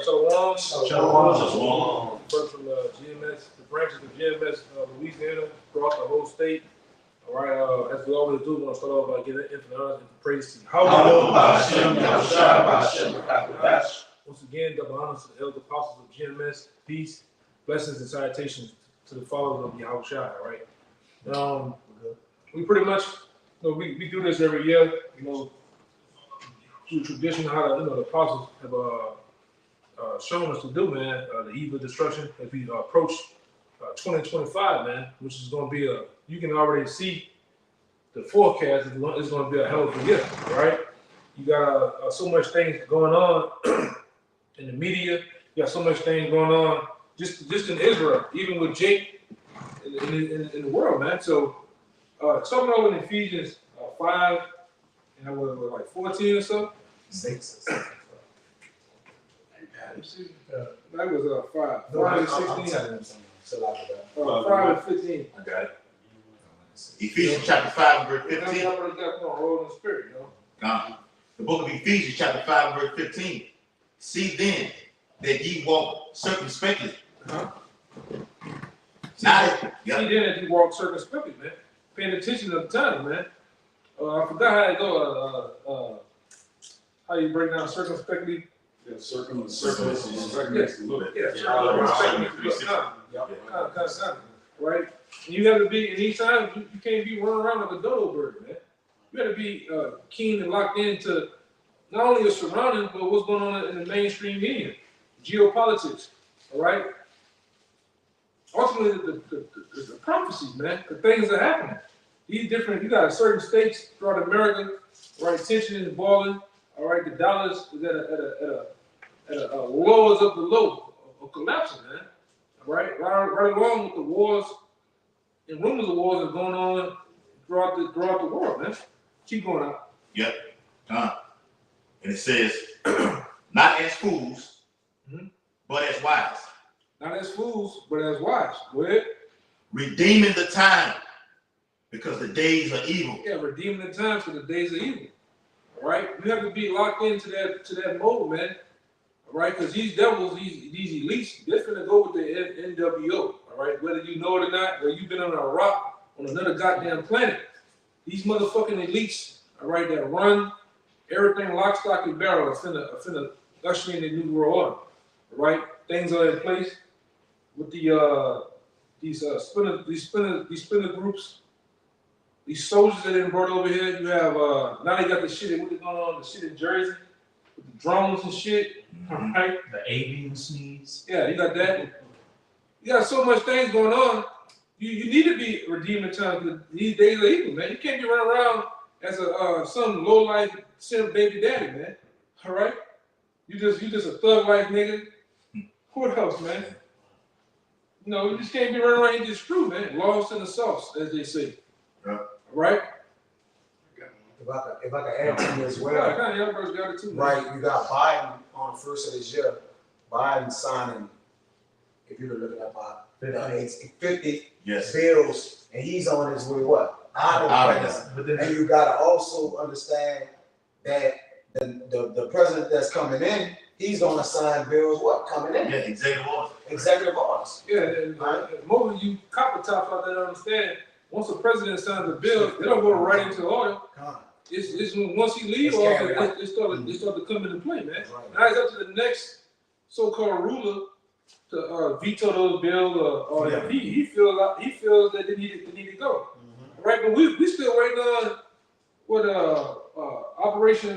Shalom. Shalom. Brother from GMS, the branches of GMS, Louisiana, throughout the whole state. All right, as we always do, we're going to start off by giving infinite honor and praise to you. Once again, double honors to the elder apostles of GMS, peace, blessings, and salutations to the followers of Yahushua, all right? We pretty much, we do this every year, through tradition, how the apostles have shown us to do, man, the eve of destruction as we approach 2025, man, which is going to be you can already see the forecast is going to be a hell of a year, right? You got so much things going on in the media. You got so much things going on just in Israel, even with Jake in the world, man. So something over in Ephesians 5 and we're like 14 or so. 6. That was 5. 5 and 16. 5 and 15. I got it. Ephesians chapter 5 verse 15. The book of Ephesians chapter 5 verse 15. See then that ye walk circumspectly. See then that you walk circumspectly, man. Paying attention to the time, man. I forgot how it go. How you break down circumspectly? Yeah, circumspectly. Right? And you have to be, in these times, you can't be running around like a dodo bird, man. You got to be keen and locked into not only your surroundings, but what's going on in the mainstream media, geopolitics, all right? Ultimately, the prophecies, man, the things that happen. These different, you got certain states throughout America, right? Tension is boiling, all right? The dollars is at a lowest of the low, of collapsing, man. Right along with the wars and rumors of wars that are going on throughout the world, man. Keep going out. Yep. And it says, not as fools, but as wise. Not as fools, but as wise. Go ahead. Redeeming the time, because the days are evil. Yeah, redeeming the time for the days of evil. All right? You have to be locked into that mode, man. All right, because these devils, these elites, they're finna go with the NWO. All right, whether you know it or not, or you've been on a rock on another goddamn planet. These motherfucking elites, all right, that run everything lock, stock, and barrel are finna usher in the new world order. All right, things are in place with these splinter groups, these soldiers that they brought over here. You have now they got the shit. What they going on? The shit in Jersey. The drones and shit, right? The avian sneeze. Yeah, you got that. You got so much things going on. You need to be redeeming time because these days are evil, man. You can't be running around as some low life simp baby daddy, man. All right? You just a thug life nigga. What else, man? You just can't be running around here just screw, man. Lost in the sauce, as they say. Yeah. All right? If I can add to you as well, everybody's got it too. right? You got Biden on the first of this year. Biden signing, if you're looking at Biden, 50 bills, and he's on his way out of president. And you got to also understand that the president that's coming in, he's going to sign bills coming in. Yeah, Executive orders. Yeah, and most of you copper tops out there don't understand. Once the president signs a bill, they don't go right into order. It's once he leaves office, it start to come into play, man. Right. Now it's up to the next so-called ruler to veto those bills, or if he feels that they need to go. Right, but we still waiting on what Operation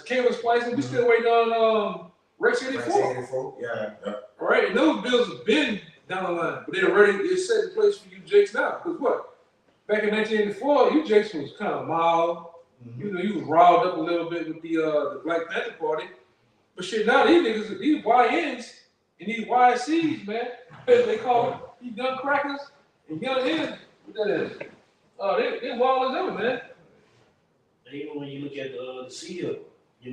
Cable Splicing. We still waiting on Rex 84. Yeah. All right, and those bills have been down the line, but it's set in place for you jakes now. Because what? Back in 1984, you jakes was kind of mild. You was riled up a little bit with the Black Panther Party. But shit, now these niggas, these YNs and these YCs, man, they call them, these gun crackers and young ends. What that is? They're wild as ever, man. Even when you look at the seal, when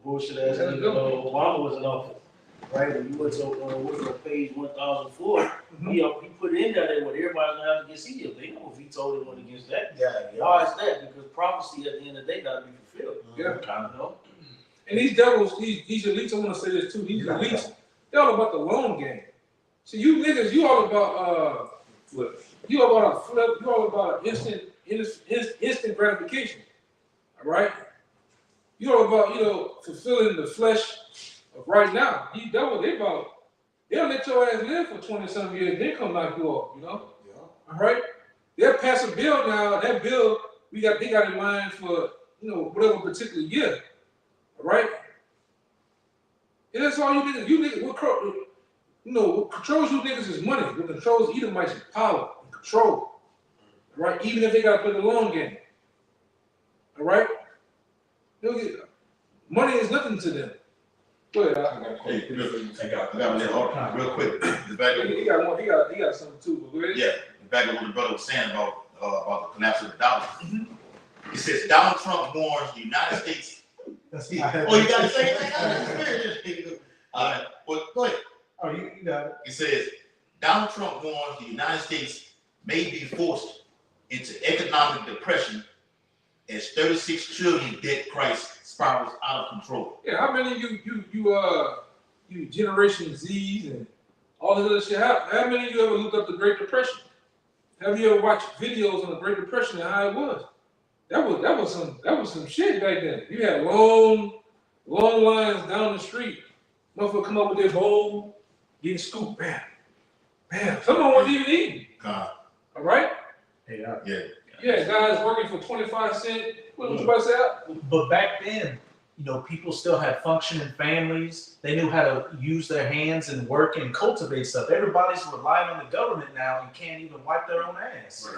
bullshit ass Obama was in office, right? When you went to page 1004, he put it in there what everybody's gonna have to get sealed. They know if he told them against that. Yeah. Why is that? Because prophecy at the end of the day gotta be fulfilled. Yeah. Kind of know. And these devils, these elites, I want to say this too. These elites, they're all about the long game. See, you niggas, you all about flip. You all about a flip. You all about instant gratification. All right. You all about fulfilling the flesh of right now. These devils, they'll let your ass live for 20-some years, then come knock you off. Yeah. All right. They'll pass a bill now. That bill they got in mind for whatever particular year. All right. And that's all you niggas. You niggas, what controls you niggas is money. What controls Edomites is power and control. All right. Even if they gotta play the long game. All right. Money is nothing to them. Go ahead. I got one real quick. He got something too. But go ahead. Yeah, back to what the brother was saying about the collapse of the dollar. He says Donald Trump warns the United States. Oh, you got to say it. All right. Well, go ahead. Oh, you got it. He says Donald Trump warns the United States may be forced into economic depression as 36 trillion debt crisis spirals out of control. Yeah, how many of you Generation Z's and all this other shit? How many of you ever looked up the Great Depression? Have you ever watched videos on the Great Depression and how it was? That was some shit back then. You had long lines down the street. Motherfucker come up with their bowl, getting scooped, bam. Someone wasn't even eating. All right? Yeah, guys working for 25 cents. What was you about to say? But back then, people still had functioning families. They knew how to use their hands and work and cultivate stuff. Everybody's relying on the government now and can't even wipe their own ass.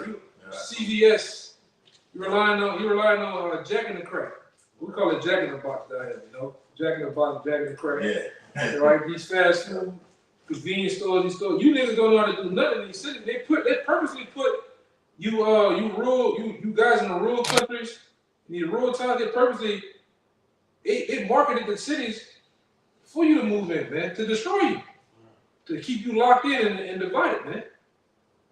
CVS, you're relying on Jack in the Crack. We call it Jack in the Box down here, Jack in the Box, Jack in the Crack. Yeah. Right? These fast food, convenience stores, these stores. You niggas don't know how to do nothing in these cities. They purposely put you guys in the rural countries, in the rural towns, they purposely it marketed the cities for you to move in, man, to destroy you, to keep you locked in and divided, man.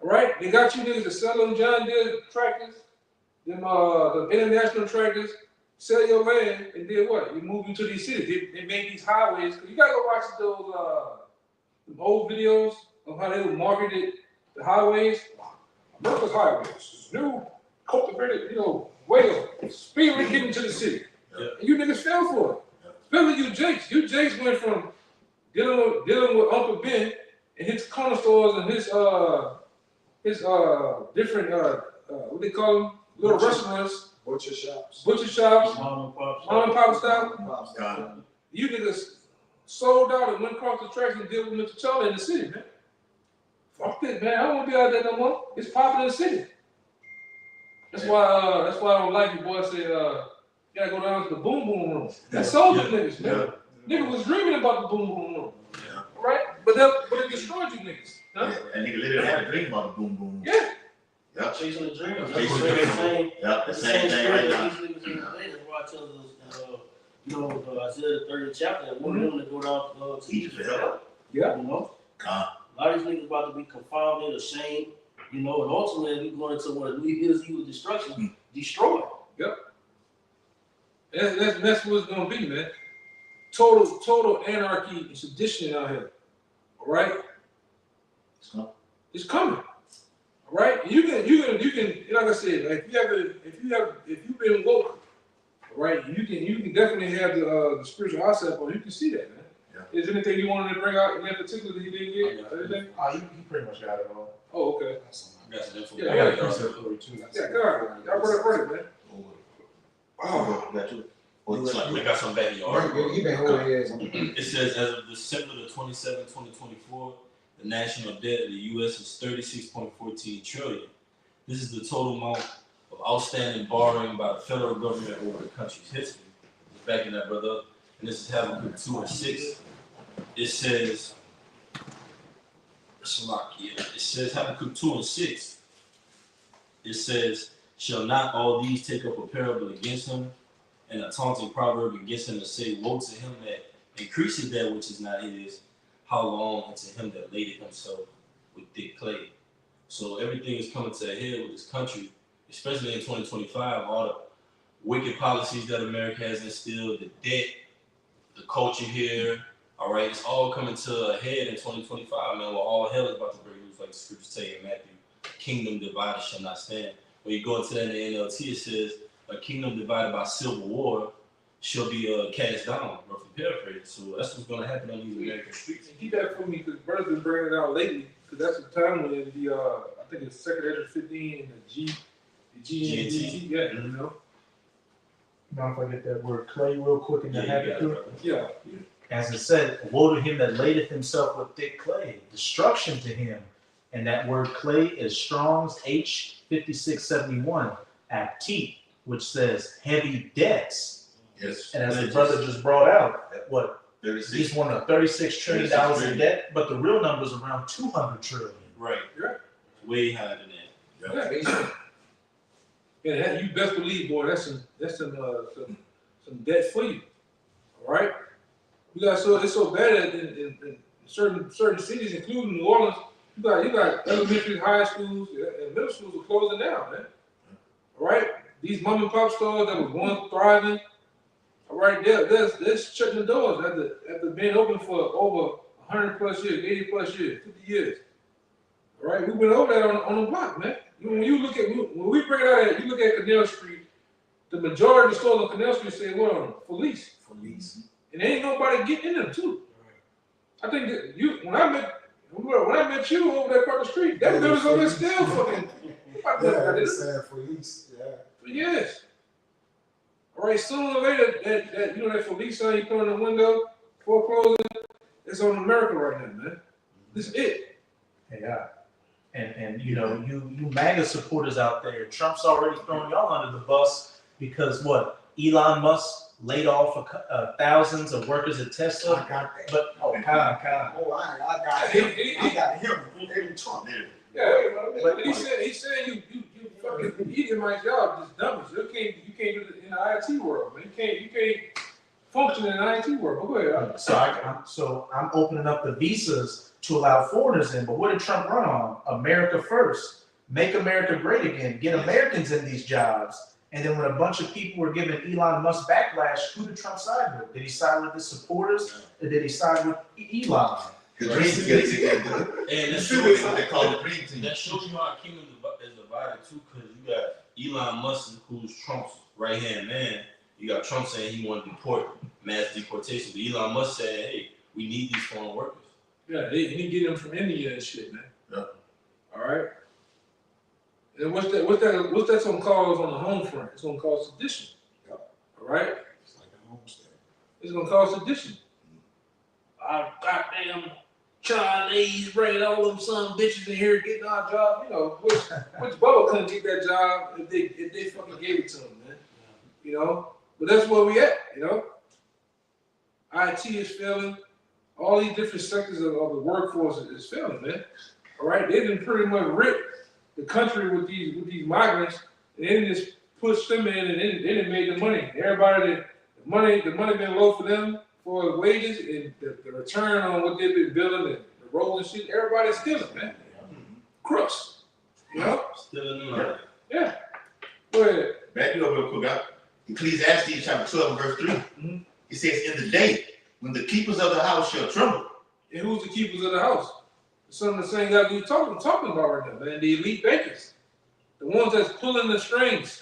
All right, they got you niggas to sell them John Deere tractors, them the international tractors, sell your land, and did what? You move into these cities. They made these highways. You gotta go watch those old videos of how they would market the highways. America's highways, new cultivated, way of speedily getting to the city. Yeah. And you niggas fell for it. Especially you Jakes. You Jakes went from dealing with Uncle Ben and his corner stores and his different what they call them, little restaurants, Butcher shops, mom and pop style. You niggas sold out and went across the tracks and dealt with Mr. Charlie in the city, man. Fuck this, man. I don't want to be out there no more. It's popular in the city. That's why I don't like you, boy. Say, you gotta go down to the boom boom room. That sold the niggas, man. Niggas was dreaming about the boom boom room. Yeah. Right? But it destroyed you niggas. Huh? Yeah, and nigga literally had a dream about the boom boom room. Yeah. Yep. Chasing the dream. The same thing right now. That's why I tell us, Isaiah the 30th chapter, and one of them to go down to Egypt for help. Yeah. A lot of these niggas about to be confounded, ashamed, and ultimately we going into one of his evil destruction, destroyed. Yep. That's what it's gonna be, man. Total anarchy and sedition out here. All right? It's coming. All right? You can like I said, like if you've been woke, all right, you can definitely have the spiritual eyesight on. You can see that, man. Yeah. Is there anything you wanted to bring out in that particular that he didn't get? Anything? You pretty much got it all. Oh, okay. I got some info. Yeah, I got some too. Yeah, go ahead. Y'all brought it, man. Oh, got you. We got some back in your article. He been holding his. It says as of December the 27th, 2024, the national debt of the U.S. is 36.14 trillion. This is the total amount of outstanding borrowing by the federal government over the country's history. Just backing that brother up. And this is Habakkuk 2:6. It says, it says Habakkuk 2:6. It says, shall not all these take up a parable against him, and a taunting proverb against him, and say, woe to him that increases that which is not his, how long unto him that laded himself with thick clay. So everything is coming to a head with this country, especially in 2025, all the wicked policies that America has instilled, the debt, the culture here. All right, it's all coming to a head in 2025, man. Where all hell is about to break loose, like the scriptures say in Matthew. Kingdom divided shall not stand. When you go into that in the NLT, it says, a kingdom divided by civil war shall be cast down, roughly paraphrased. So that's what's going to happen on these American streets. And keep that for me, because brothers been bringing it out lately, because that's the time when the, I think it's 2nd Ezra 15 and the GNT, yeah, you know? Mind if I get that word clay real quick in the Habakkuk? Yeah. As it said, woe to him that ladeth himself with thick clay, destruction to him. And that word clay is Strong's H5671 aptite, which says heavy debts. Yes. And as the brother just brought out, what? 36. He's one of $36 trillion in debt, but the real number is around 200 trillion. Right. Yeah. Way higher than that. Yeah. And you best believe, boy, that's some debt for you. All right? We got it's so bad in certain cities, including New Orleans. You got elementary, high schools, and middle schools are closing down, man. All right? These mom and pop stores that were once thriving, all right, they're shutting the doors after being open for over 100 plus years, 80 plus years, 50 years. All right? We went over that on the block, man. When we bring it out, you look at Canal Street, the majority of the stores on Canal Street say, what on them? For lease. And ain't nobody getting in them, too. I think that when I met you over there across the street, that building's over there still fucking. For lease, yeah. For years. All right, sooner or later, that that for lease sign you put on the window, foreclosing, it's on America right now, man. This is it. Yeah. And you know, you MAGA supporters out there, Trump's already throwing y'all under the bus because what? Elon Musk laid off thousands of workers at Tesla. I got that. But I got him. I got him. Every Trump. Yeah, but he said you fucking eating my job, just dummies. You can't do it in the IT world, man. You can't function in the IT world. But go ahead. So I'm opening up the visas to allow foreigners in. But what did Trump run on? America first. Make America great again. Get Americans in these jobs. And then when a bunch of people were giving Elon Musk backlash, who did Trump side with? Did he side with his supporters, or did he side with Elon? The dream team. And That's what they call the dream team. that shows you how our kingdom is divided too, because you got Elon Musk, who's Trump's right hand man. You got Trump saying he wanted to deport, mass deportation. But Elon Musk saying, hey, we need these foreign workers. Yeah, he get them from India and shit, man. Yeah. All right. And what's that gonna cause on the home front? It's gonna cause sedition. Yeah. All right. It's like a homestead. It's gonna cause sedition. Goddamn Chinese bringing all them son bitches in here getting our job. You know, which Bubba couldn't get that job if they fucking gave it to him, man. You know, but that's where we at. You know, IT is failing. All these different sectors of the workforce is failing, man. All right, they didn't pretty much rip the country with these migrants, and then just push them in, and then they didn't make the money. Everybody, the money been low for them for wages, and the return on what they've been building, and the roads and shit. Everybody's stealing, man. Crooks, you know. Still in the line. Yeah. Go ahead. Back it up real quick. Ecclesiastes chapter 12, verse 3. Mm-hmm. It says, in the day when the keepers of the house shall tremble. And who's the keepers of the house? Some of the same guys we talking about right now, man. The elite bankers, the ones that's pulling the strings.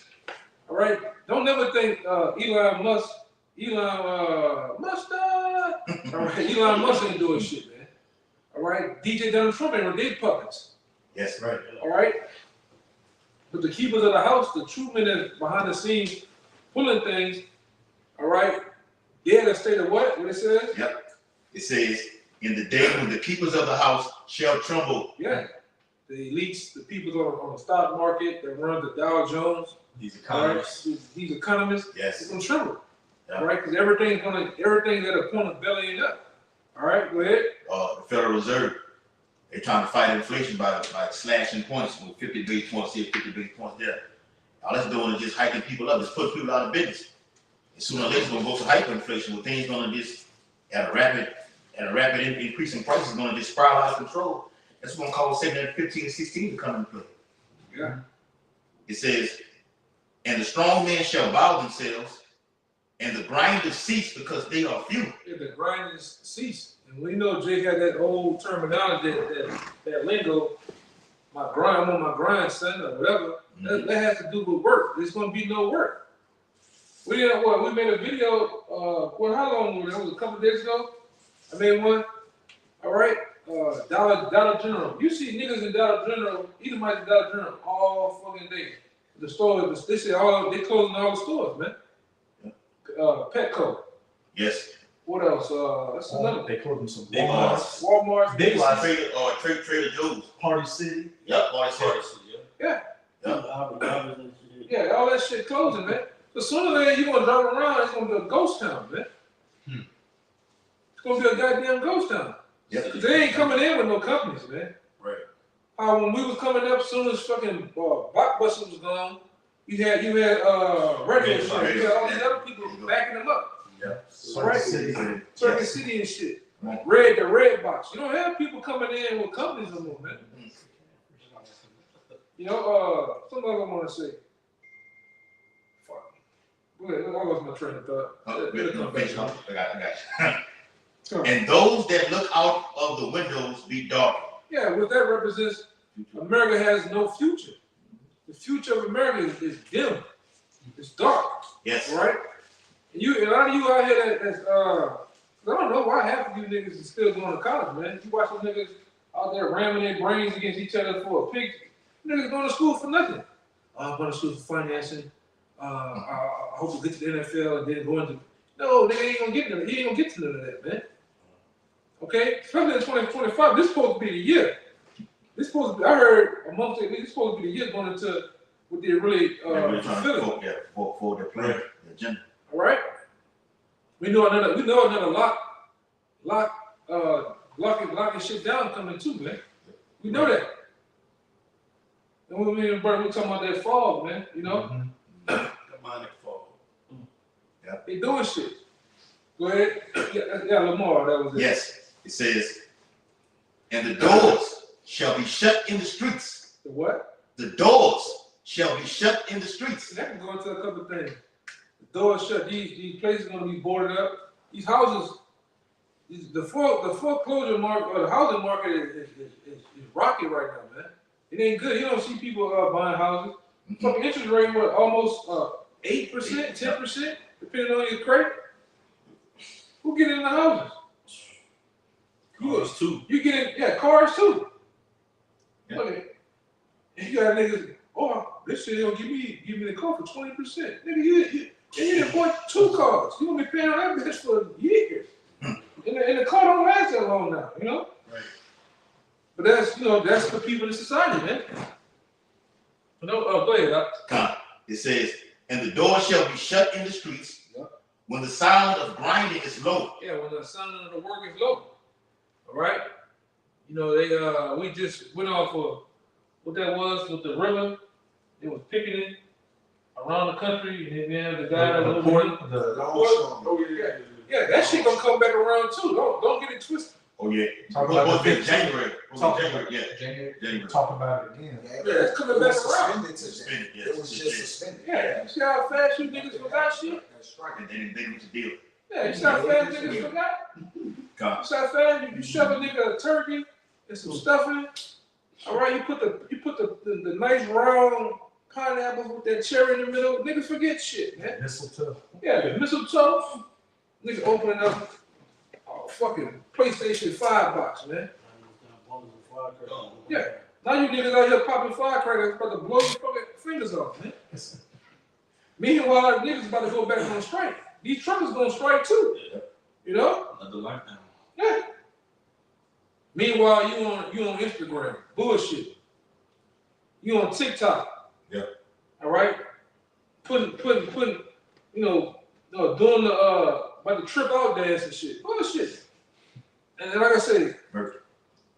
All right. Don't never think Elon Musk. All right. Elon Musk ain't doing shit, man. All right. DJ Donald Trump ain't they puppets. Yes, right. All right. But the keepers of the house, the true men that's behind the scenes pulling things. All right. They're in a state of what? What it says? Yep. It says, in the day when the keepers of the house shall tremble. Yeah. The elites, the people on the stock market that run the Dow Jones. These economists. Right? These economists. Yes. It's gonna tremble. Yeah. All right, because everything's at a point of bellying up. All right, go ahead. The Federal Reserve, they're trying to fight inflation by slashing points with 50 base points here, 50 base points there. All that's doing is just hiking people up. It's putting people out of business. And sooner or later, it's going to go to hyperinflation, where things going to just, at a rapid increase in prices, going to just spiral out of control. That's going to cause 7, 15, and 16 to come into play. Yeah. It says, and the strong men shall bow themselves, and the grinders cease because they are few. Yeah, the grinding cease. And we know Jake had that old terminology, that lingo, my grind, I'm on my grind, son, or whatever. That has to do with work. There's gonna be no work. We did what? We made a video, how long was it? It was a couple of days ago. I made one. All right. Dollar General. You see niggas in Dollar General, Edomites in Dollar General all fucking day. The store, they say they closing all the stores, man. Petco. Yes. What else? That's another. They closed them some Big Walmarts. Walmart. Big lots. Trader Joe's. Party City. Yep, Party City. Yeah. Yeah. Yeah, all that shit closing, man. So sooner or later you gonna drive around, it's gonna be a ghost town, man. It's gonna be a goddamn ghost town. Yep. Cause they ain't coming in with no companies, man. Right. When we was coming up, soon as fucking Blockbuster was gone, you had Radio Shack, you had all these other people backing them up. Yeah. Right. Circuit City and shit. Right. The red box. You don't have people coming in with companies no more, man. You know, something else I want to say. Fuck. Go ahead. I lost my train of thought. I got you. And those that look out of the windows be dark. Yeah, what that represents, America has no future. The future of America is dim. It's dark. Yes. Right? And a lot of you out here that's I don't know why half of you niggas is still going to college, man. You watch some niggas out there ramming their brains against each other for a pig. Niggas going to school for nothing. I'm going to school for financing. I hope to get to the NFL and then go into. No, nigga ain't gonna get to. He ain't gonna get to none of that, man. Okay, especially in 2025, this supposed to be the year. This supposed to be. I heard amongst it, this supposed to be the year going into what they really fulfilling. For their plan, the agenda. All right. We know another locking shit down coming too, man. We know that. And when we talking about that fog, man, you know? Demonic fog. Yeah. They doing shit. Go ahead. Yeah, Lamar, that was it. Yes. It says, and the doors shall be shut in the streets. The what? The doors shall be shut in the streets. That can go into a couple of things. The doors shut. These places are going to be boarded up. These houses, the foreclosure market, or the housing market is rocky right now, man. It ain't good. You don't see people buying houses. Fucking interest rate, what, almost 8%, 10%, depending on your credit. Who get in the houses? Cars too. You get in, cars too. Yeah. Okay. And you got niggas, this shit don't give me the car for 20%. Nigga, you done bought 2 cars. You gonna be paying on that bitch for years. And the car don't last that long now, you know? Right. But that's the people in society, man. But no, go ahead. It says, and the door shall be shut in the streets when the sound of grinding is low. Yeah, when the sound of the work is low. All right? You know, we just went off of what that was with the river. It was picketing around the country, and then the guy The port. Yeah, that shit gonna come back around too. Don't get it twisted. Oh yeah. Talk about the January. January. Talk about it again. Yeah, it's coming back around. Suspended, yes. It was just suspended. Yeah, you see how fast you niggas forgot shit? That's right. And then they went to deal. Yeah, you see how fast niggas forgot? You see how fast you shove a nigga a turkey and some stuffing. All right, you put the nice round pineapples with that cherry in the middle. Niggas forget shit, man. Mistletoe. Yeah, the mistletoe. Niggas opening up fucking PlayStation 5 box, man. Yeah. Now you niggas out here popping firecrackers about to blow your fucking fingers off, man. Meanwhile, niggas about to go back on strike. These truckers gonna strike too. You know? Another lockdown. Yeah. Meanwhile, you on Instagram, bullshit. You on TikTok. Yeah. All right. Putting, doing the about the trip out dance and shit. Bullshit. And then, like I said,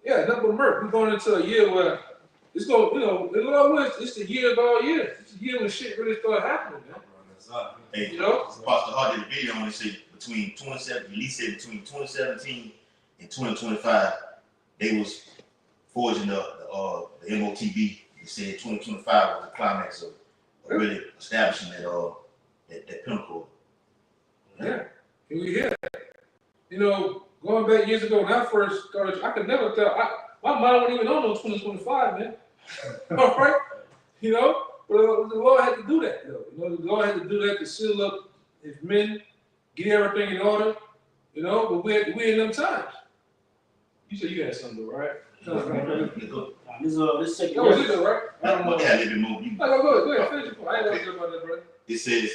yeah, nothing but murk. We're going into a year where it's going, the Lord willing, it's the year of all years. It's the year when shit really start happening, man. Hey, You know? Pastor Hart did a video on it, say between 2017 and 2025, they was forging the MOTB. They said 2025 was the climax of really establishing that pinnacle Yeah, and we here. You know, going back years ago when I first started, I could never tell. My mind wasn't even on no 2025, man. All right, you know, but the Lord had to do that, though. You know, the Lord had to do that to seal up His men, get everything in order. You know, but we in them times. You said you had something, right? This second. That was it, though, right? I don't know. Yeah, a little bit more. Go ahead, finish it. I ain't gonna talk about that, brother. It says,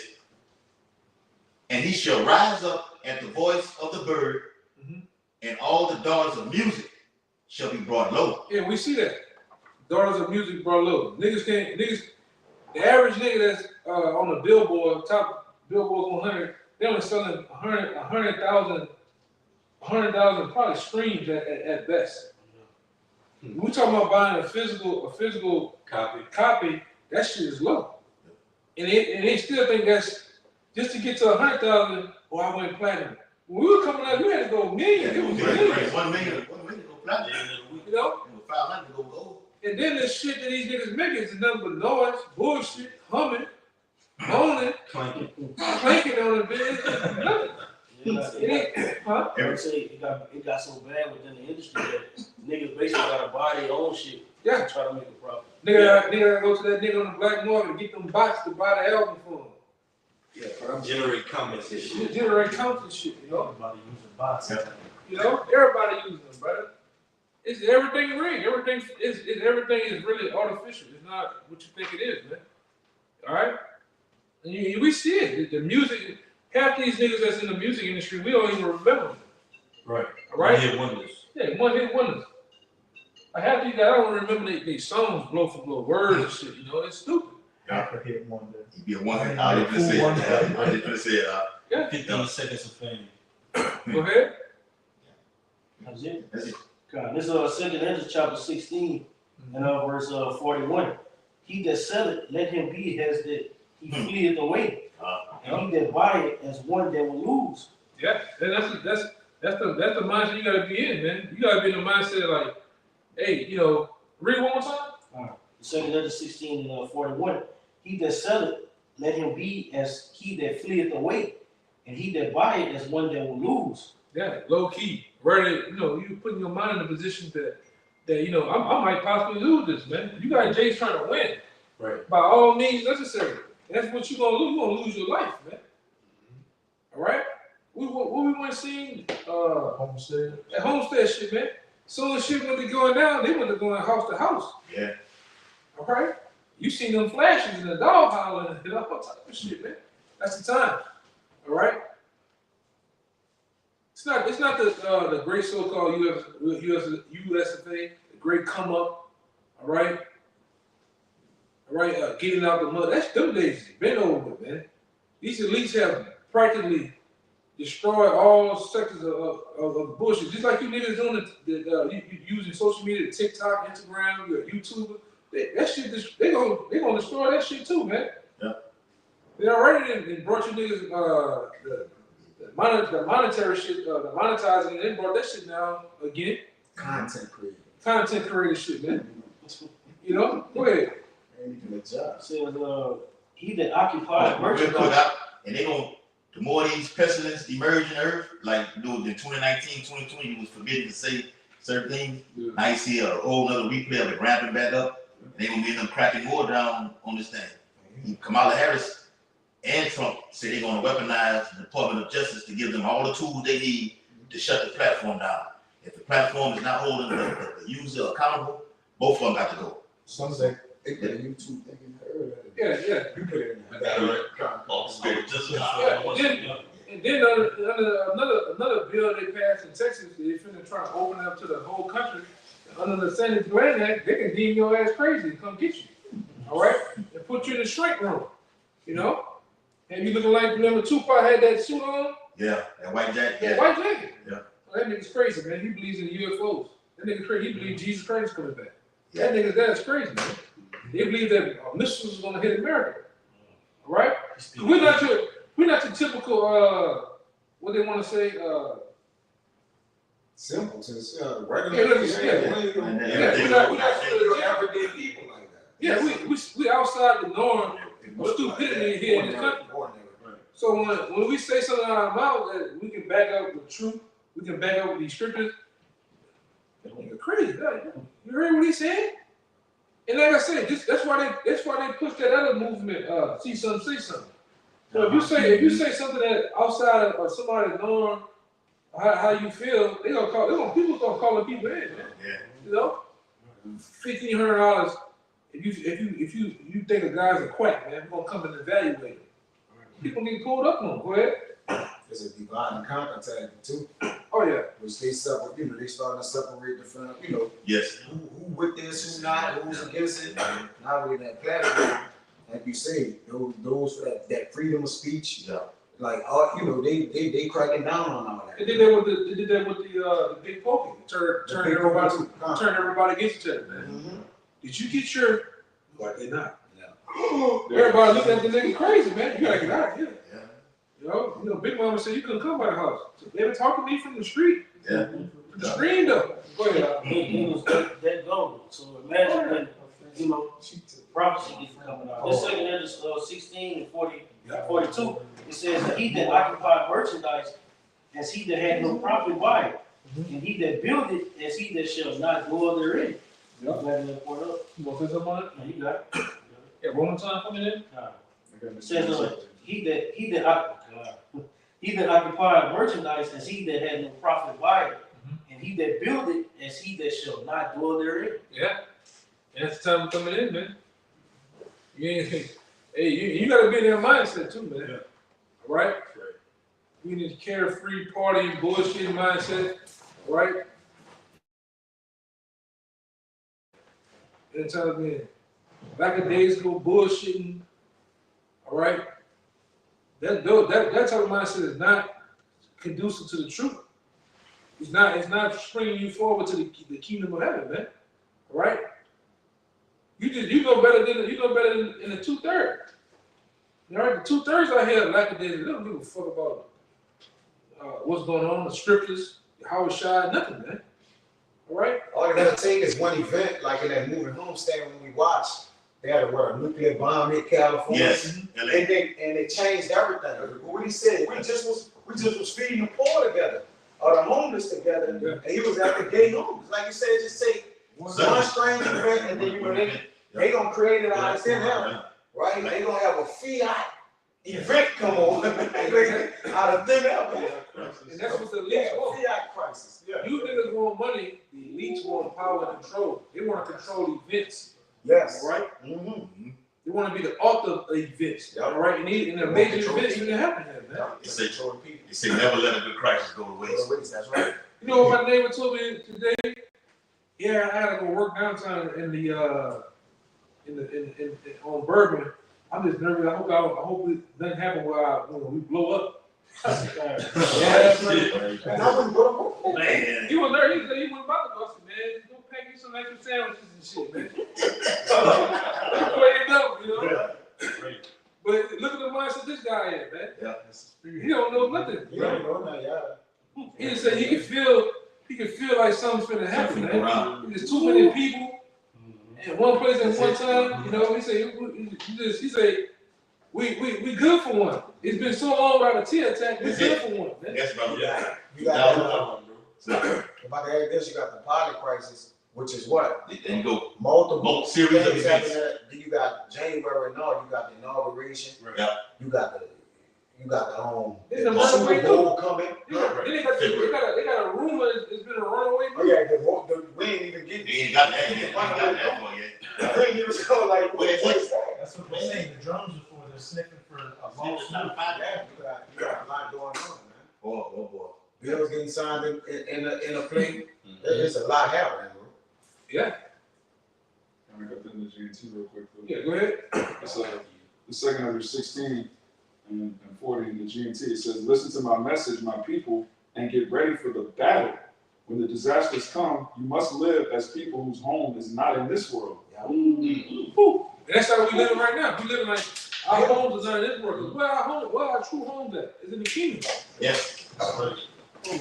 and he shall rise up at the voice of the bird, and all the daughters of music shall be brought low. Yeah, we see that. Daughters of music brought low. Niggas, the average nigga that's on the Billboard, top Billboard 100, they only selling 100,000 probably streams at best. We talking about buying a physical copy, that shit is low. And they still think that's just to get to 100,000, I went platinum. When we were coming out, we had to go million. It was millions. 1 million go platinum. You know? 500 go gold. And then the shit that these niggas make is nothing but noise, bullshit, humming, moaning, clanking on the bed. I would say it got so bad within the industry that niggas basically gotta buy their own shit to try to make a profit. Nigga gotta go to that nigga on the black market and get them bots to buy the album for him. Yeah, generate comments and shit. Generate comments and shit, you know? Everybody using bots. You know? Everybody using them, brother. It's everything rigged. Everything is really artificial. It's not what you think it is, man. All right? And we see it. The music, half these niggas that's in the music industry, we don't even remember them. Right. All right? One hit wonders. Yeah, one hit wonders. I have these guys, I don't remember these songs blow for blow, words and shit, you know? It's stupid. After hit wonder. He'd be a one hit. I didn't say it. I didn't say it. Yeah. 15 seconds of fame. Go ahead. That's it. That's it. God, this is 2 Ezra chapter 16 and verse 41. He that selleth, let him be as that he fleeth away, and he that buyeth as one that will lose. Yeah, that's the mindset you gotta be in, man. You gotta be in the mindset like, hey, you know, read one more time. 2 Ezra 16 and 41. He that selleth, let him be as he that fleeth away, and he that buyeth as one that will lose. Yeah, low key. Right, you know, you putting your mind in a position that you know, I might possibly lose this, man. You got Jay's trying to win. Right. By all means necessary. That's what you're gonna lose. You're gonna lose your life, man. All right? What we want to see? Homestead. That homestead shit, man. So shit went to going down, they went to going house to house. Yeah. All right? You seen them flashes and the dog howling and all type of shit, man. That's the time. All right? It's not the great so-called USFA, the great come up, all right? All right, getting out the mud. That's them days been over, man. These elites have practically destroyed all sectors of bullshit. Just like you niggas doing you using social media, TikTok, Instagram, you're a YouTuber. That shit, they gonna destroy that shit too, man. Yeah. They already brought you niggas the monetary shit, the monetizing, they brought that shit down again. Content creator shit, man. You know? Go ahead. And you can make jobs. Says he that occupies merchandise. And they gonna, the more these pestilence emerge in earth, like dude, in 2019, 2020, you was forbidden to say certain things. Yeah. Now you see a whole other replay of it ramping back up, and they gonna be them cracking more down on this thing. Kamala Harris and Trump say they're gonna weaponize the Department of Justice to give them all the tools they need to shut the platform down. If the platform is not holding the user accountable, both of them got to go. Some say they put a YouTube thing in her. Yeah. You put it in I got it right. And then another bill they passed in Texas, they're finna try to open up to the whole country. Under the Sandy Glenn Act, they can deem your ass crazy and come get you. All right? And put you in the shrink room. You know? And you looking like, remember Tupac had that suit on? Yeah, that white jacket. Yeah, white jacket. Yeah. Oh, that nigga's crazy, man. He believes in UFOs. That nigga crazy. He believes Jesus Christ is coming back. That nigga's that's crazy, man. They believe that missiles is gonna hit America. All right? We're not your typical what they want to say simple, since Yeah, regular. we're not everyday people like that. Yeah, we outside the norm of stupidity here in this country. So when we say something out of our mouth that we can back up with truth, we can back up with these scriptures. That nigga crazy. You heard what he said? And like I said, that's why they push that other movement. See something, say something. So if you say something that outside of somebody's norm, how you feel, people gonna call people in, man. Yeah. You know, $1,500. If you think a guy's a quack, man, we're gonna come and evaluate him. People get pulled up on. Go ahead. There's a divide and conquer too. Oh yeah. Which they separate, they starting to separate the front, Yes. who with this, who not, who's against it. Now with that platform, like you say, those for that freedom of speech. Yeah. Like they cracking down on all that. They did that with the big poking. Turn everybody against each other, man. Mm-hmm. Did you get your? Why they not? Yeah. Everybody looking at the nigga crazy, man. You gotta get out of here. Yeah. You know, Big Mama said you couldn't come by the house. So they been talking to me from the street. Yeah. The stream though. Go ahead. It was that golden. So imagine when, prophecy is coming out. This 2 Ezra 16 and 42, it says that he that occupied merchandise as he that had no profit by it, and he that build it as he that shall not dwell therein. Yep. You want to say something on it? No, you got it. Yeah, one more time coming in. It says he that occupied merchandise as he that had no profit by it, and he that build it as he that shall not dwell therein. Yeah. And that's the time coming in, man. You gotta be in that mindset too, man. Yeah. All right? You need a carefree party bullshit mindset, all right? And tell me, back in days ago, bullshitting, all right? That type of mindset is not conducive to the truth. It's not springing you forward to the kingdom of heaven, man. All right? You know better than the 2/3. All right, the 2/3 out here lackadaisical. They don't give a fuck about what's going on, the scriptures, how it's shot, nothing, man. All right? All they gotta take is one event, like in that movie Homestand when we watched. They had a nuclear bomb hit California. Yes. And they changed everything. What he said, we just was feeding the poor together, or the homeless together, and he was at the gay homeless. Like you said, just say one strange event, and then they gonna create it out of thin air, right? They gonna have a fiat event come on out of thin air. And that's what the elites want. Fiat crisis. Yeah. You niggas want money, the elites want power and control. They want to control events. Yes. All right? Mm-hmm. They want to be the author of events. Yep. All right? And the major events even happen here, man. They say never let a good crisis go to waste. That's right. You know what my neighbor told me today? Yeah, I had to go work downtown on Bourbon. I'm just nervous. I hope it doesn't happen when we blow up. Yeah, And I wouldn't go to work. Man. He was there. He said he wasn't about to go. I said, man, go pack you some extra sandwiches and shit, man. Play it up, you know. But look at the mindset this guy is, man. Yeah. He don't know nothing. You don't know now, yeah. He just said he can feel like something's finna happen, man. There's too many people in one place at one time. You know, he said we good for one. It's been so long without a tear attack. We good for one, man. Yes, brother. Yeah. You got about So, to add this, you got the pilot crisis, which is what? then you go Multiple series of things events. happening. Then you got January and all, you got the inauguration. Yeah. You got the It's a the Super runaway Bowl coming. They got a rumor it's been a runaway. Oh yeah, we ain't even getting You ain't got that. You ain't got that one yet. we ain't even go like what is that? That's what they're saying. The drones are for they're sniffing for a ball snoop. Yeah, you got a lot going on, man. Oh boy. Bills getting signed in a plane. There's a lot happening, bro. Yeah. Can I go through the GNT real quick? Yeah, go ahead. It's the 2 Ezra 16 and 40 in the GNT. It says, listen to my message, my people, and get ready for the battle. When the disasters come, you must live as people whose home is not in this world. Ooh. That's how we living right now. We living like our homes is not in this world. Where our true homes at? Is in the kingdom. Yes. Many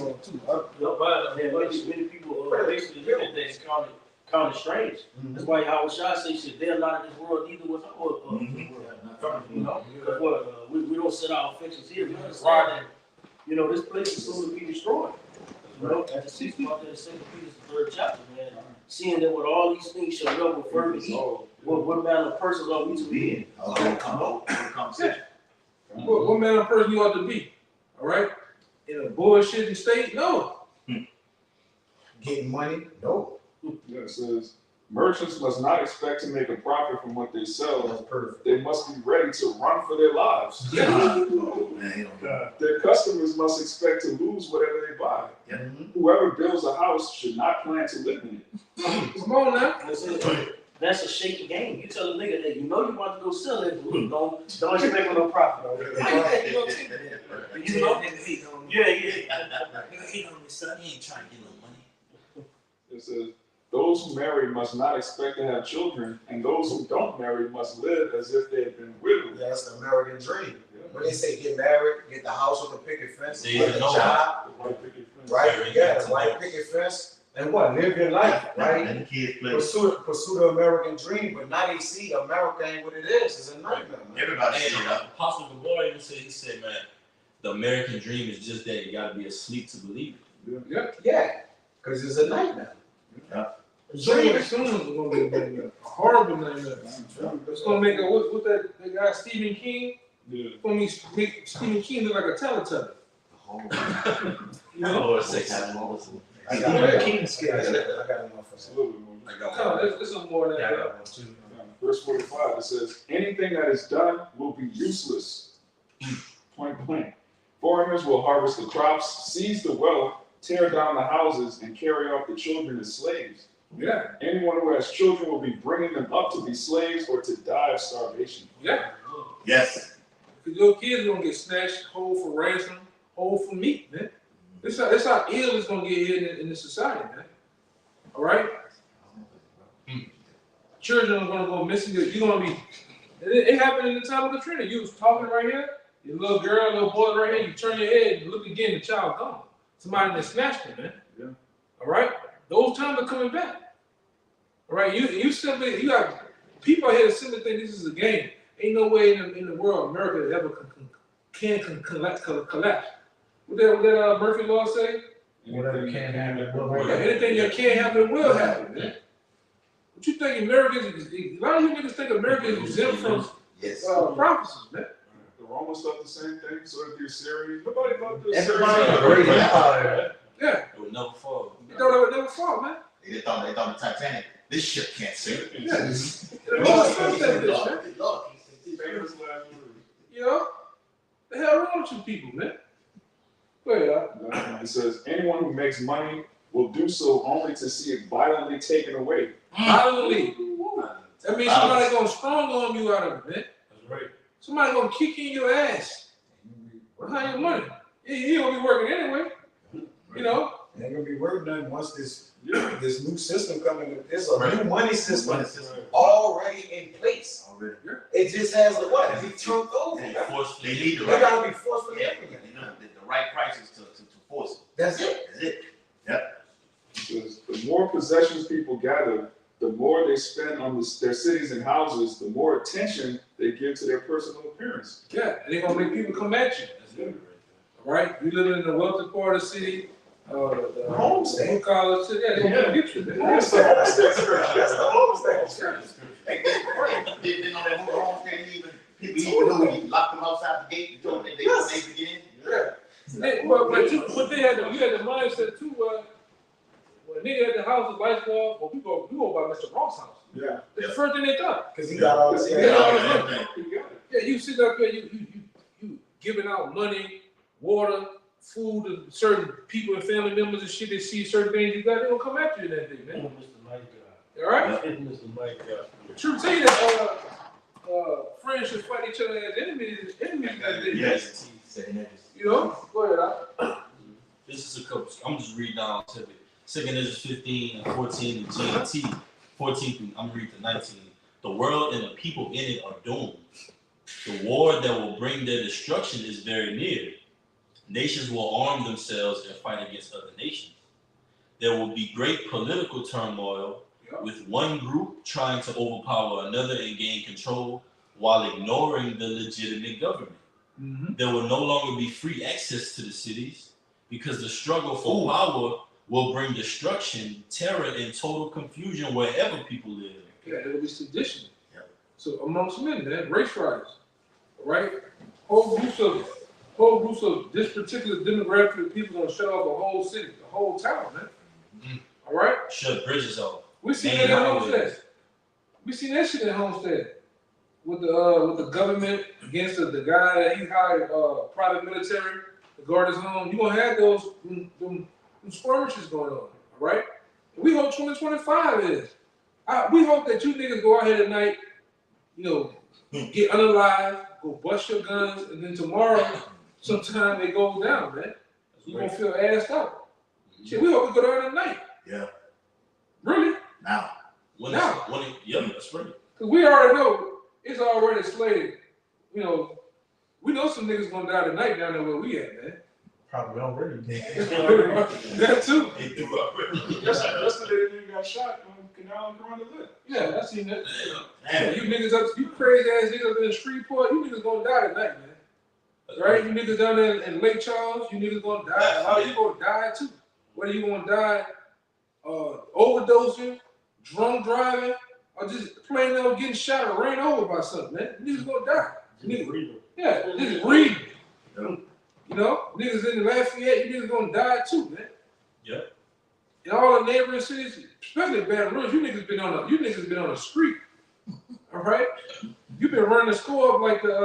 people basically look at that and call it kind of strange. That's why Howard Shaw say shit. They're not in this world, neither was our world. You know, because what we don't set our affections here. We understand that, you know, this place is soon to be destroyed. You know, at the 6th month of the 2nd Peter's 3rd chapter, man. Seeing that with all these things shall know with fervent heat, what manner of persons are we to be in? What manner of person you ought to be? All right? In a bullshitting state? No. Getting money? No. Yeah, it says, merchants must not expect to make a profit from what they sell. That's perfect. They must be ready to run for their lives. Their customers must expect to lose whatever they buy. Whoever builds a house should not plan to live in it. Come on now. That's a shaky game. You tell a nigga that you know you want to go sell it, don't expect no profit. You know? Yeah. He ain't trying to get no money. It says, those who marry must not expect to have children, and those who don't marry must live as if they had been widowed. Yeah, that's the American dream. When they say get married, get the house with the picket fence, They get a know job, right? Yeah, the white picket fence, and what? Live your life, right? And the kids play. Pursue the American dream, but now they see America ain't what it is. It's a nightmare, man. Everybody see And it. Apostle DeBoer even said, he said, man, the American dream is just that you gotta be asleep to believe it. Yeah, because it's a nightmare. Soon is gonna be a nightmare. A horrible nightmare. It's gonna make a what that guy Stephen King? Yeah. It's gonna make Stephen King look like a Teletubby. You know? Or sex. I got Yeah. King skills. I got enough for It's a that. little bit more. I got Come on, there's some more than Yeah, I that. got one too. Verse 45, it says, anything that is done will be useless. Point blank. Foreigners will harvest the crops, seize the wealth, tear down the houses, and carry off the children as slaves. Yeah, Anyone who has children will be bringing them up to be slaves or to die of starvation. yeah. Yes. Because your kids gonna get snatched whole for ransom, whole for meat, man. That's how ill it's gonna get here in the society, man. All right? Children are gonna go missing. You're gonna be. It happened in the time of Katrina. You was talking right here. Your little girl, little boy right here. You turn your head and look again. The child gone. Somebody that snatched him, man. Yeah. All right. Those times are coming back. All right. You got people out here that simply think this is a game. Ain't no way in the world America ever can collapse. What that Murphy Law say? Whatever can happen, will Yeah, happen. anything that can't happen will happen, man. What you think America is? A lot of you niggas think America is exempt from Yes. prophecies, man. The Romans thought the same thing, so did the Assyrians. Nobody thought the Everybody Assyrians. agree. Yeah. Yeah, It would never fall. you thought it would never fall, man. They thought the Titanic, this ship can't sink. Yeah, the Lord said this, man. Famous last words. You know, the hell wrong with you people, man? Go ahead, It says, anyone who makes money will do so only to see it violently taken away. violently. That means somebody gonna strong arm you out of it, man. That's right. Somebody gonna kick you in your ass behind your money. You gonna be working anyway. You know. Ain't gonna be worth nothing once this new system coming. There's a Right. new money system Money system. already in place. Already. It just has to what? Be turned over. And They forcefully, They need the gotta be forcefully implemented. You know, the right prices to force it. That's it. That's it. It says, the more possessions people gather, the more they spend on their cities and houses, the more attention they give to their personal appearance. Yeah, and they're gonna make people come at you. that's it. All right, you live in the wealthy part of the city, the Homestead. blue collar city. Yeah, they're gonna get you. Man. That's the homestead scripture. That's the homestead scripture. Didn't know that whole homestead people even knew when you locked them outside the gate and told them they could get in. Yeah. But you had the mindset too. When a nigga at the house, the lights go off, well, we go by Mr. Ross' house. Yeah. It's the first thing they thought. Because he got all this. Yeah. You got it. Yeah, you sit up there, you giving out money, water, food to certain people and family members and shit. They see certain things you got, they gonna come after you in that thing, man. Mr. Mike, All right. Mr. Mike, True, tell you that friends should fight each other as enemies. Yes. You know. Go ahead. This is a couple. I'm just reading down to it. 2 Ezra 15 and 14 and GNT 14 through I'm reading to 19. The world and the people in it are doomed. The war that will bring their destruction is very near. Nations will arm themselves and fight against other nations. There will be great political turmoil, with one group trying to overpower another and gain control while ignoring the legitimate government. Mm-hmm. There will no longer be free access to the cities because the struggle for power will bring destruction, terror, and total confusion wherever people live. Yeah, it'll be sedition. Yeah. So amongst men, man, race riots, right? Whole groups of this particular demographic of people gonna shut off the whole city, the whole town, man. Mhm. All right? Shut bridges off. We seen Main that at highways. Homestead. We seen that shit at Homestead. With the government against the guy that he hired private military to guard his home. You're gonna have them skirmishes going on, all right? We hope 2025 is. We hope that you niggas go out here tonight, you know, get unalive, go bust your guns, and then tomorrow, sometime it goes down, man. You gonna feel assed out. Shit, we hope we go down tonight. Yeah. Really? Now. Yeah, that's right. Because we already know it's already slated. You know, we know some niggas gonna die tonight down there where we at, man. Probably already did. That too. Yesterday, the nigga got shot on Canal and Corona Lit. Yeah, I seen that. Damn. You niggas up, you crazy ass niggas up in Shreveport, you niggas gonna die tonight, man. Right? You niggas down there in Lake Charles, you niggas gonna die. A lot of you gonna die too. Whether you gonna die overdosing, drunk driving, or just plain old getting shot or ran over by something, man. You niggas gonna die. Niggas, yeah, niggas breathing. You know, niggas in the Lafayette, you niggas gonna die too, man. Yep. In all the neighboring cities, especially Baton Rouge, you niggas been on a streak. All right? You been running the score up like the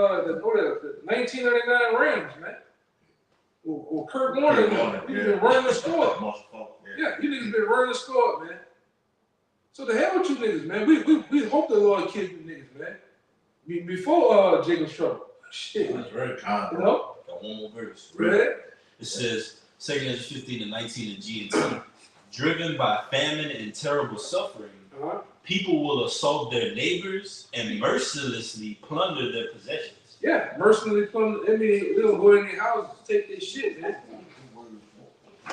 1999 Rams, man. Or Kurt Warner, you been running the score up. Yeah, you niggas been running the score up, man. So the hell with you niggas, man. We hope the Lord kills you niggas, man. Before Jacob's trouble. Shit. That's right. You know? Got one more verse. Ready? It says, 2 Ezra 15 and 19 in G&T, driven by famine and terrible suffering, people will assault their neighbors and mercilessly plunder their possessions. Yeah, mercilessly plunder. I mean, they don't go in their houses to take their shit, man.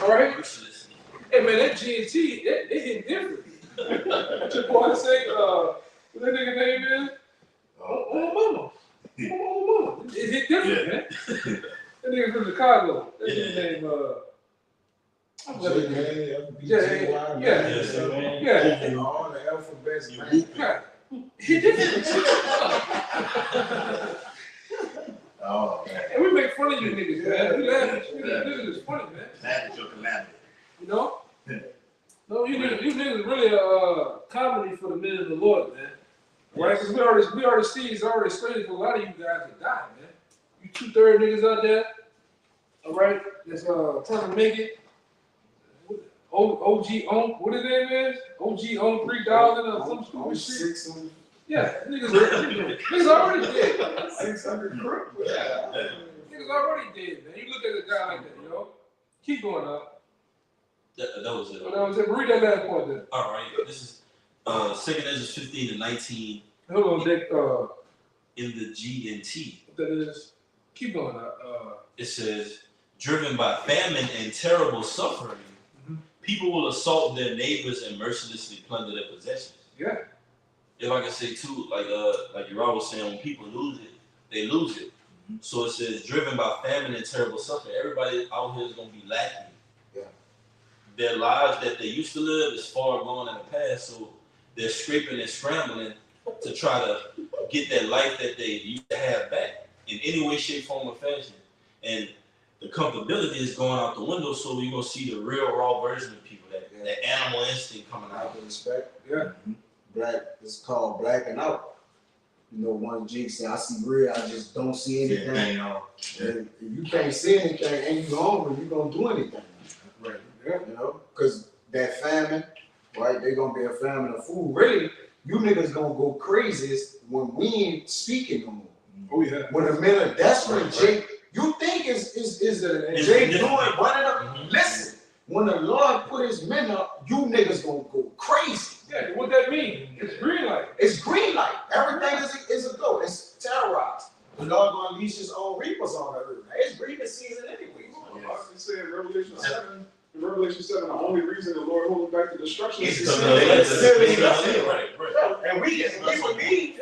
All right? Mercilessly. Hey, man, that G&T, they hit different. What your boy say, what that nigga name is? Oh, mama. It hit different, man. That nigga from Chicago. That nigga name, yeah. And all the alphabets, man. Yeah. Hit different. Oh, man. And we make fun of you niggas, man. We laugh at you. Niggas is funny, man. Laugh at your calamity. You know? No, you niggas really comedy for the men of the Lord, man. Right? Because we already see it's already slated for a lot of you guys to die, man. You 2/3 niggas out there, all right, that's trying to make it. OG on, what his name is? OG on 3,000 or some stupid shit. 600. Yeah, niggas already dead. 600 crook. Yeah. Niggas already dead, man. You look at a guy like that, you know? Keep going up. That was it. That was it. Read that last point then. All right. This is 2 Ezra 15 and 19 Hold on, Dick. in the G&T. What that is? Keep going up. It says, driven by famine and terrible suffering, people will assault their neighbors and mercilessly plunder their possessions. Yeah. If I can say too, like Yara was saying, when people lose it, they lose it. So it says, driven by famine and terrible suffering, everybody out here is gonna be lacking. Yeah. Their lives that they used to live is far gone in the past, so they're scraping and scrambling to try to get that life that they used to have back in any way, shape, form, or fashion. And the comfortability is going out the window, so you're gonna see the real raw version of people, that animal instinct coming I out. can respect. Yeah. Black, it's called blacking out. You know, one G said, I see real, I just don't see anything. And if you can't see anything and you hungry, you gonna do anything. Right. Yeah. You know, because that famine, right? They're gonna be a famine of food. Really, you niggas gonna go craziest when we ain't speaking no more. Oh yeah. When the men are desperate, Jake, you think is Jake doing running up? Listen, when the Lord put his men up, you niggas gonna go crazy. Yeah, what that mean? It's green light. It's green light. Everything is a go. It's terrorized. The Lord gonna unleash his own reapers on the earth. It's reaping season anyway. Like you said, Revelation 7, in Revelation 7, the only reason the Lord holding back the destruction is It's to the And we believe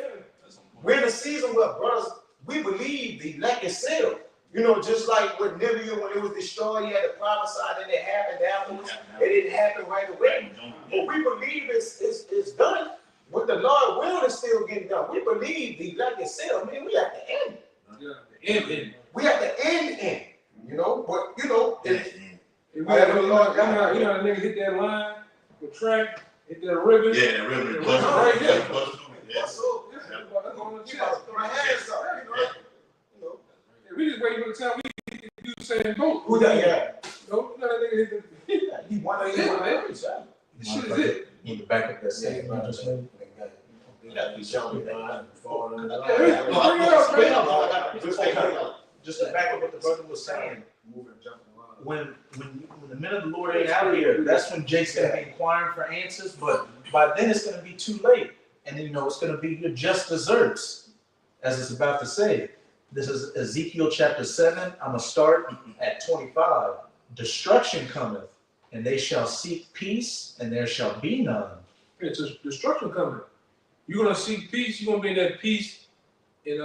we're in a season where, brothers, we believe the elect is sealed. You know, just like with Nineveh when it was destroyed, you had to prophesy, then it happened afterwards. It didn't happen right away. But we believe it's done. What the Lord will is still getting done. We believe the elect is sealed. Man, we at the end. We at the end. You know, but you know, You know how the nigga hit that line, the track, hit that ribbon. Yeah, the ribbon. Right there. What's up? My hands up, you know. We just waiting for the time we do the same boat. Who that? Yeah. No, that nigga hit the. He won This shit is it. In the back of that same Just to back up what the brother was saying, when the men of the Lord ain't out here, that's when Jake's gonna be inquiring for answers, but by then it's gonna be too late. And then, you know, it's gonna be your just desserts, as it's about to say. This is Ezekiel chapter 7. I'm gonna start at 25. Destruction cometh, and they shall seek peace, and there shall be none. It's a destruction coming. You're gonna seek peace. You're gonna be in that peace and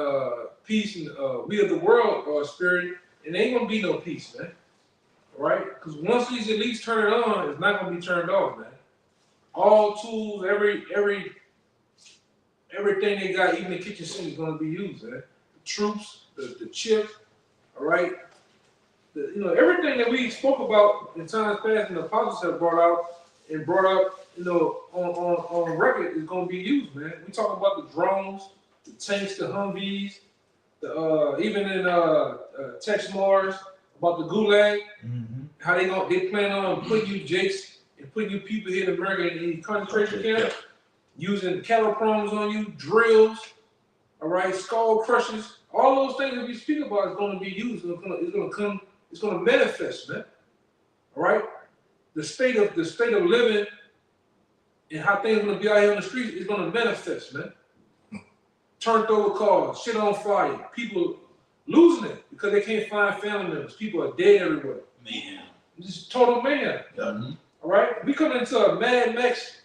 we of the world spirit, and there ain't gonna be no peace, man. All right? Because once these elites turn it on, it's not gonna be turned off, man. All tools, everything they got, even the kitchen sink, is gonna be used, man. The troops, the chips, all right. Everything that we spoke about in times past and the apostles have brought up, you know, on record is gonna be used, man. We talking about the drones, the tanks, the Humvees, even in Tex Mars about the Gulag, how they plan on putting you Jakes and putting you people here in America in concentration camps, using cattle proms on you, drills, all right, skull crushers, all those things that we speak about is going to be used. It's going to manifest, man. All right, the state of living and how things are going to be out here on the streets is going to manifest, man. Turned over cars, shit on fire, people losing it because they can't find family members. People are dead everywhere. Mayhem. Just total mayhem. Yeah. All right, we coming into a Mad Max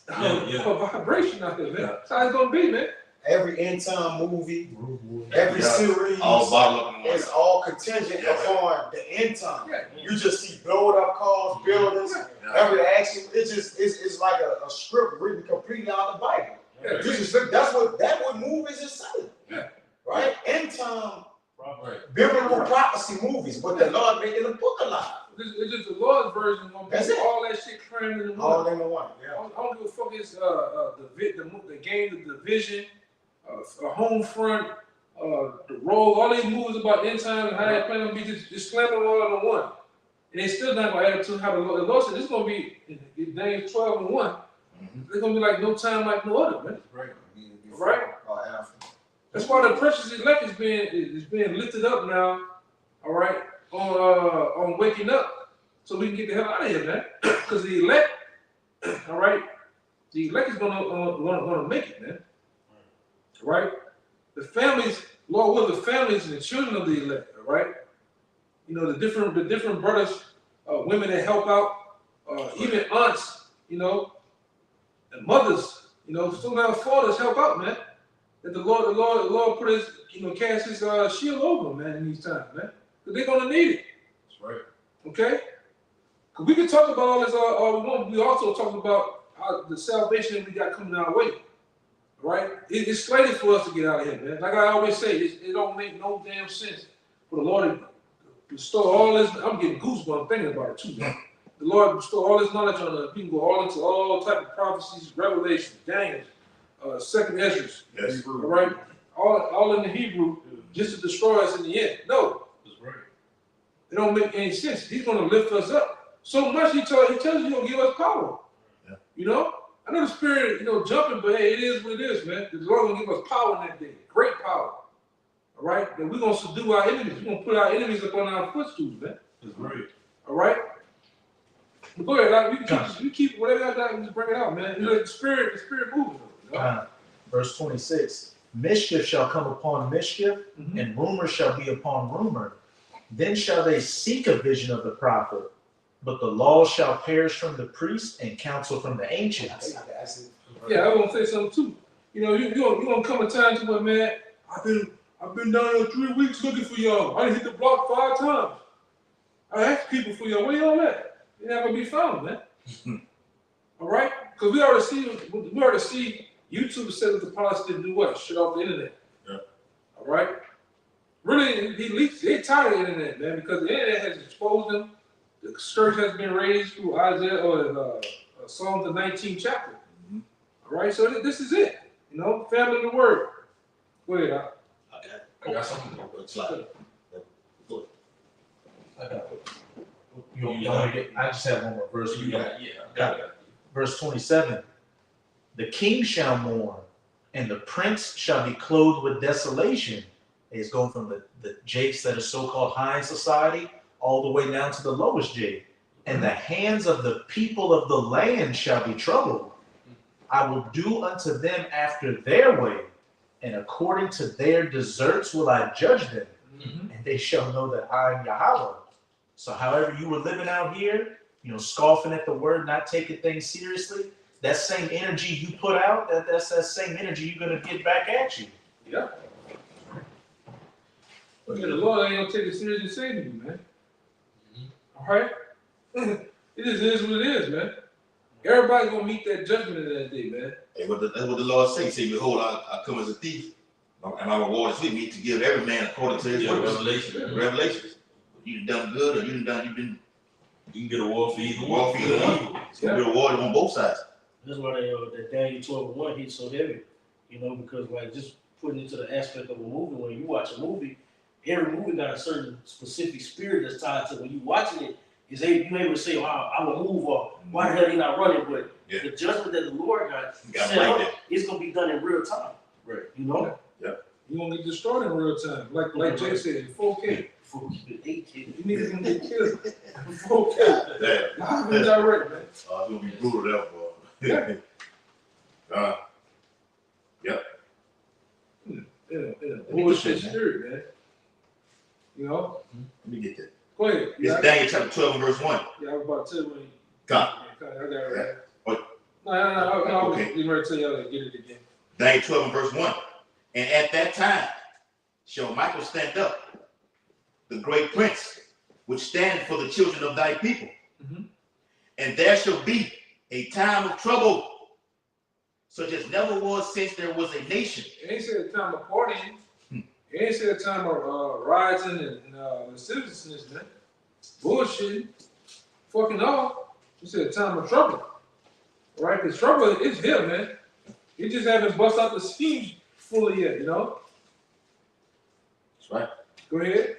vibration out there, man. That's how it's gonna be, man. Every end time movie, every series, is all contingent upon the end time. Yeah. You just see blowed up cars, buildings, every action. It's like a script written completely out of the Bible. Yeah. You just look, that's what movies is selling. Yeah. Right? End time Right. biblical prophecy movies, but the Lord making the book alive. It's just the Lord's version gonna be all that shit crammed in the All one. in the one. I don't give a fuck. It's the game, the division, home front, the road. All these movies about end time and how they plan to be just slamming all in the one. And they still not gonna add up to how the Lord said. This is gonna be in Daniel 12:1. It's gonna be like no time like no other, man. Right. Right? That's why the precious elect is being lifted up now. All right, on waking up, so we can get the hell out of here, man. Because the elect, all right, the elect is gonna make it, man. All right, the families, Lord will, the families and the children of the elect, all right. You know, the different brothers, women that help out, even aunts, you know, and mothers, you know, still now fathers help out, man. That the Lord put his, cast his shield over them, man, in these times, man. Because they're gonna need it. That's right. Okay? Because we can talk about all this all we want, but we also talk about the salvation that we got coming our way. All right? It's slated for us to get out of here, man. Like I always say, it don't make no damn sense for the Lord to bestow all this. I'm getting goosebumps thinking about it too, man. The Lord bestow all this knowledge on us. We can go all into all type of prophecies, revelations, Daniel, second Esdras. Yes. All right? All in the Hebrew, just to destroy us in the end. No. That's right. It don't make any sense. He's going to lift us up. So much he tells you he's going to give us power. Yeah. You know? I know the spirit, jumping, but hey, it is what it is, man. The Lord going to give us power in that day. Great power. All right? And we're going to subdue our enemies. We're going to put our enemies up on our footstools, man. That's right. All right? But go ahead, we keep whatever I got, just bring it out, man. The spirit moving. Verse 26, mischief shall come upon mischief, and rumor shall be upon rumor. Then shall they seek a vision of the prophet, but the law shall perish from the priests and counsel from the ancients. Yeah, I want to say something too. You know, you gonna come a time to where, man, I've been down here 3 weeks looking for y'all. I done hit the block 5 times. I asked people for y'all. Where y'all at? You're not gonna be found, man. All right? Because we already see YouTube said that the policy to do what? Shut off the internet. Yeah. All right? Really, they're tired of the internet, man, because the internet has exposed them. The scourge has been raised through Isaiah or Psalm the 19th chapter. All right, so this is it. You know, family of the word. Go ahead. I got something. It's like, I got it. You want to get? I just have one more verse. You got it. Yeah, I got it. Verse 27. The king shall mourn, and the prince shall be clothed with desolation. It's going from the jakes that are so-called high in society all the way down to the lowest jake. And the hands of the people of the land shall be troubled. I will do unto them after their way, and according to their deserts will I judge them, and they shall know that I am Yahweh. So however you were living out here, you know, scoffing at the word, not taking things seriously, that same energy you put out, that's that same energy you're going to get back at you. Yeah. But the Lord ain't gonna take it seriously saving you, man. All right? It just is what it is, man. Everybody's gonna meet that judgment in that day, man. hey, that's what the Lord says. He said, behold, I come as a thief, and my reward is with me to give every man according to his Yeah, works. Revelation. Revelations. You done good or you You can get a award for either Award for either one. It's gonna be rewarded on both sides. That's why that Daniel 12:1 hit so heavy, you know, because like just putting it to the aspect of a movie. When you watch a movie, every movie got a certain specific spirit that's tied to it. When you watching it, you able to say, "Wow, I will move," or "Why the hell he not running?" But the judgment that the Lord got set up, it's gonna be done in real time, Right? You know, You gonna get destroyed in real time, like Jay said, in 4K. 8K. You niggas gonna get killed in 4K. Yeah. Live and direct, man. It's gonna be brutal there, boy. Yeah. Yep. Yeah. Bullshit spirit, man. You know? Let me get that. Go ahead. It's Daniel chapter 12 and verse 1. Yeah, I was about to tell you when you. God. I got it right. What? No, I was Okay. getting ready to tell y'all to get it again. Daniel 12 and verse 1. And at that time shall Michael stand up, the great prince, which standeth for the children of thy people. Mhm. And there shall be a time of trouble, such as never was since there was a nation. It ain't said a time of partying. It ain't said a time of rioting and citizens, man. Bullshit. Fucking all. It said a time of trouble. Right? Because trouble is here, man. He just haven't bust out the scheme fully yet, you know? That's right. Go ahead.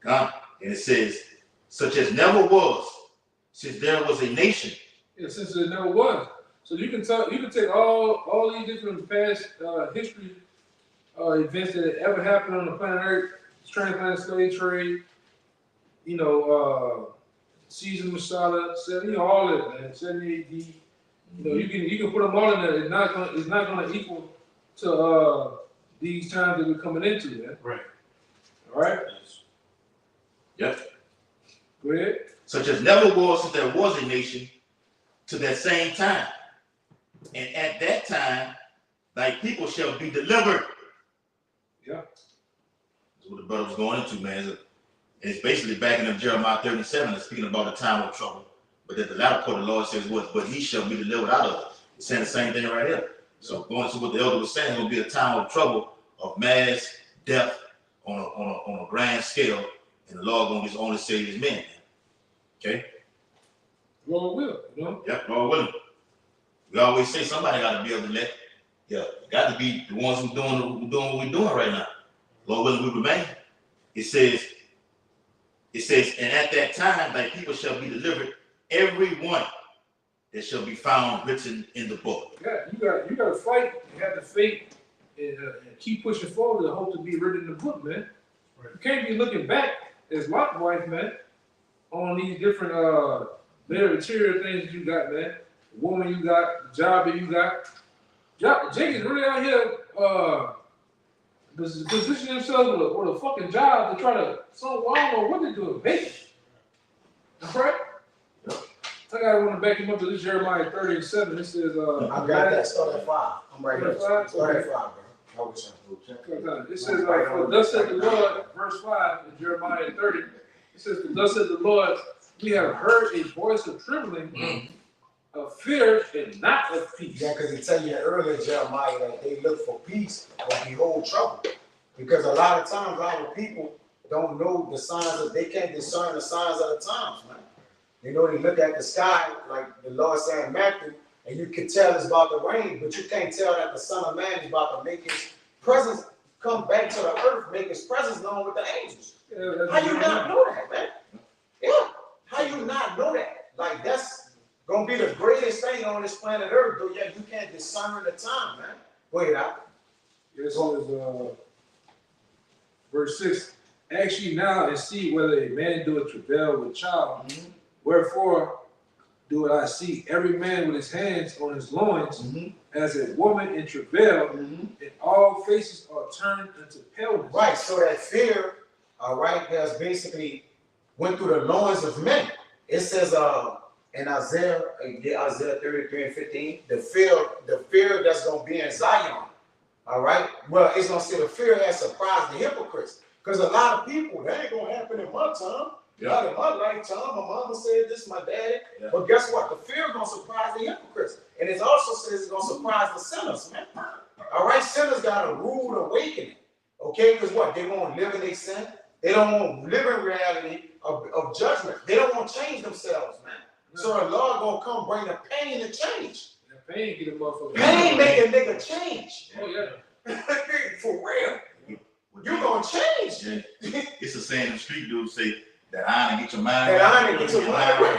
God. And it says, such as never was since there was a nation. Yeah, since there never was. So you can take all these different past history events that ever happened on the planet Earth, transatlantic slave trade, you know, Caesar Masada, all that, man, 70 AD. You know, you can put them all in there. It's not gonna equal to these times that we're coming into, man. Right. All right. Yep. Go ahead. Such as never was since there was a nation to that same time. And at that time, thy people shall be delivered. Yeah. That's what the brother was going into, man. It's basically backing up Jeremiah 37 and speaking about the time of trouble. But at the latter part, the Lord says, "What? But he shall be delivered out of it." It's saying the same thing right here. So going to what the elder was saying, it will be a time of trouble, of mass death on a grand scale, and the Lord going to just only save his men. Okay? Lord will, you know. Yep, Lord willing. We always say somebody got to be able to let. Yeah, got to be the ones who doing what we're doing right now. Lord willing, we remain. It says, and at that time, thy people shall be delivered, every one that shall be found written in the book. Yeah, you got to fight. You have to faith and keep pushing forward to hope to be written in the book, man. Right. You can't be looking back as Lot's wife, man, on these different very material things that you got, man. The woman you got, the job that you got. Jake is really out here positioning himself with a fucking job to try to. So I don't know what they're doing, bacon. All right? I got one to back him up to this Jeremiah 30:7. It says, I got that. Start at 5. I'm right here. Start at 5? Start at 5, bro. I wish I could. It says, for thus said the Lord, verse 5 in Jeremiah 30, it says, for thus said the Lord, we have heard a voice of trembling, of fear, and not of peace. Yeah, because he tell you earlier, Jeremiah, that they look for peace, but behold trouble. Because a lot of times our people don't know the signs of, they can't discern the signs of the times, man. You know, they look at the sky, like the Lord said in Matthew, and you can tell it's about to rain, but you can't tell that the Son of Man is about to make his presence come back to the earth, make his presence known with the angels. Yeah, How you not know that, man? Yeah. How you not know that? Like, that's gonna be the greatest thing on this planet Earth, though. Yeah, you can't discern the time, man. Go ahead, out. This is verse 6. Ask ye now and see whether a man doeth travail with child. Wherefore do I see every man with his hands on his loins, as a woman in travail, and all faces are turned into paleness. Right, so that fear, all right, has basically went through the loins of men. It says in Isaiah 33:15, the fear that's gonna be in Zion. All right. Well, it's gonna say the fear has surprised the hypocrites. Because a lot of people, that ain't gonna happen in my time. Not in my lifetime. My mama said this, my daddy. Yeah. But guess what? The fear gonna surprise the hypocrites. And it also says it's gonna surprise the sinners, man. All right, sinners got a rude awakening. Okay, because what? They won't live in their sin. They don't want to live in reality of judgment. They don't want to change themselves, man. So the Lord gonna come bring the pain and change. The pain get a motherfucker. Pain make a nigga change. Oh yeah. For real. You gonna change. Yeah. It's a saying the street dudes say that iron get your mind. That iron get your mind right.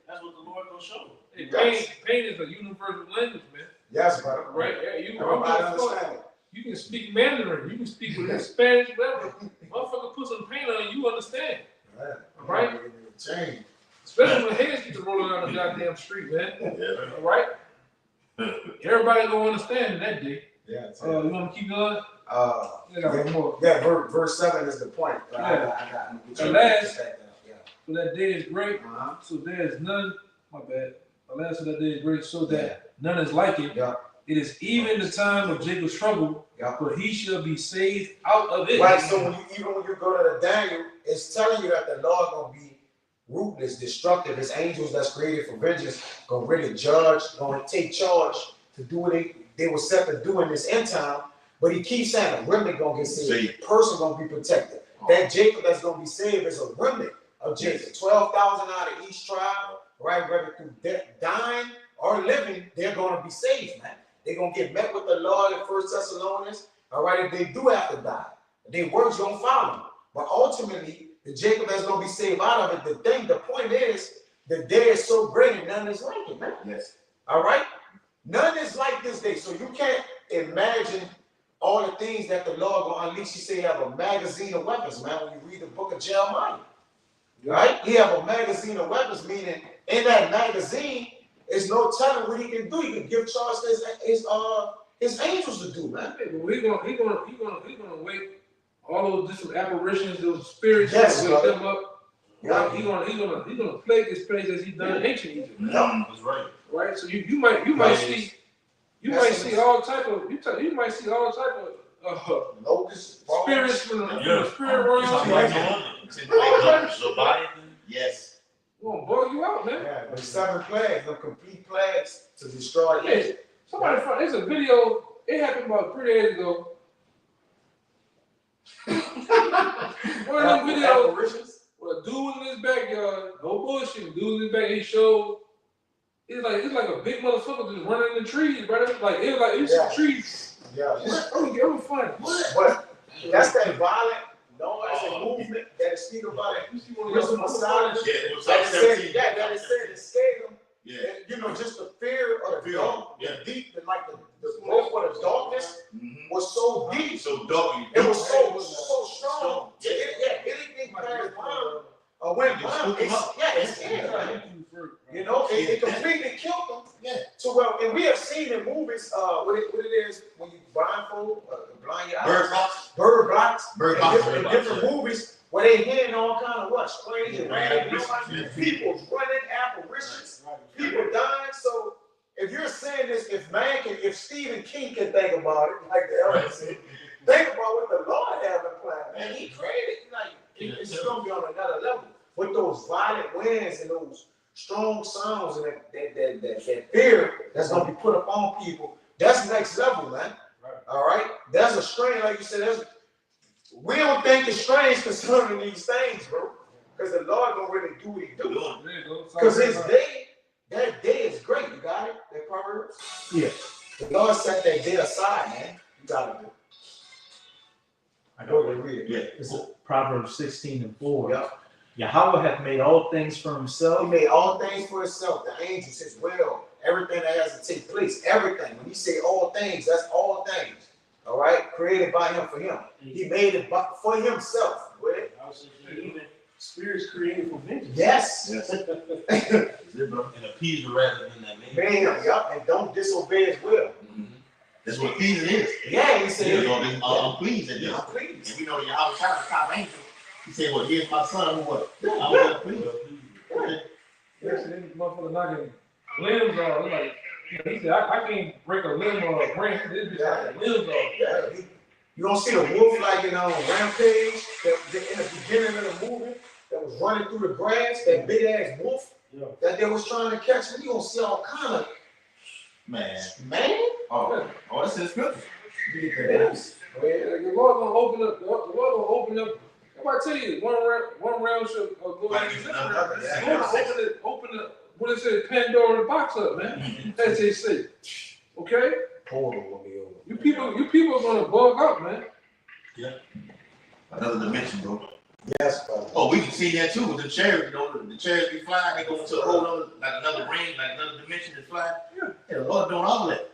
That's what the Lord gonna show. Hey, pain is a universal language, man. Yes, brother. Right? Yeah, you understand it. You can speak Mandarin, you can speak with Spanish, whatever. Motherfucker put some paint on you, understand. Right? Change. Especially when heads get to rolling down the goddamn street, man. Yeah. All right? Everybody gonna understand that day. Yeah. You want to keep going? Verse 7 is the point. Yeah. The last, so that day is great. So there is none. My bad. The last of that day is great, so that none is like it. Yeah. It is even the time of Jacob's trouble, but he shall be saved out of it. Right. So when you go to the Daniel, it's telling you that the Lord gonna be ruthless, destructive. His angels that's created for vengeance gonna really judge, gonna take charge to do what they were set to do in this end time. But he keeps saying a remnant gonna get saved, a person gonna be protected. That Jacob that's gonna be saved is a remnant of Jacob. 12,000 out of each tribe, right? Whether through death, dying or living, they're gonna be saved, man. They're gonna get met with the Lord in 1 Thessalonians. All right, if they do have to die, their works gonna follow them. But ultimately, the Jacob that's gonna be saved out of it, the point is, the day is so great and none is like it, man. Yes. All right? None is like this day. So you can't imagine all the things that the Lord gonna unleash. He say he have a magazine of weapons, man, when you read the book of Jeremiah. Right? He have a magazine of weapons, meaning in that magazine, there's no telling what he can do. He can give charge to his angels to do, man. Hey, but he gonna wake all those different apparitions, those spirits, Yes, wake them up. Yeah. Right? He gonna plague this place as he done in ancient Egypt. That's right. Right? So you might see all type of Locusts, spirits from the spirit realm. Yes. Gonna blow you out, man. Yeah, but 7 plagues, the complete plagues to destroy it. Hey, somebody found there's a video. It happened about 3 days ago. One of them videos where a dude was in his backyard, no bullshit, dude in his backyard, he showed it's like a big motherfucker just running in the trees, brother. It's some trees. Yeah. It was funny. But that's that violent noise and movement that is speak about it. You see one of Whistle those massage. Yeah, it was That like it 17. said, that it said it scared them. Yeah. And, you know, just the fear of the dark, Yeah. the deep, the growth of the darkness was so deep. So dark. It was so strong. Anything passed by went by. It's scared, man. You know, it completely killed them. Yeah. So well, and we have seen in movies what it is when you blindfold, blind your eyes. Bird box. Bird blind Box, Bird and Box, different, Bird and Box, different movies where they hearing all kind of what strange and random Yeah. people running apparitions, people dying. So if you're saying this, if Stephen King can think about it, like the elder said, think about what the Lord has in plan. Man, He created it's gonna be on another level. With those violent winds and those strong sounds and that fear that's gonna be put upon people, that's next level, man. All right, that's a strain, like you said. We don't think it's strange concerning these things, bro, because the Lord gonna really do what He do. Because His day, that day is great. You got it? That Proverbs. Yeah. The Lord set that day aside, man. You gotta do it. I know they read it. Yeah. It's Proverbs 16:4. Yep. Yahweh hath made all things for He himself. made all things for Himself. The angels, His will, everything that has to take place, everything. When He say all things, that's all things. All right, created by Him for Him. He made it for Himself. Right? I was thinking, even spirits created for vengeance. Yes. And appease the wrath of him that made him. Man, yup, and don't disobey His will. That's what pleasing is. Yeah, He said. I'm pleased at this. I'm pleased. And we know Yahweh Shai, the top angel. He said, well, here's my son, who what? I'm well pleased. Yes, and then this motherfucker knocking limbs off. It's like, he said, I can't break a limb or a branch. This bitch knocking limbs off. Yeah, you don't see the wolf like in Rampage, in the beginning of the movie, that was running through the grass, that big ass wolf that they was trying to catch. You gonna see all kind of Man. oh, That's in the scripture. The Lord gonna open up. The Lord gonna open up. I tell you, one round should go like this. Open the what is it? Pandora's box up, man. As they say. Okay. portal will be over. You people are gonna bug up, man. Another dimension, bro. Yes, brother. Oh, we can see that too with the chairs. You know, the chairs be flying. They go into a whole other, like another ring, like another dimension is flying. Yeah, the Lord doing all that.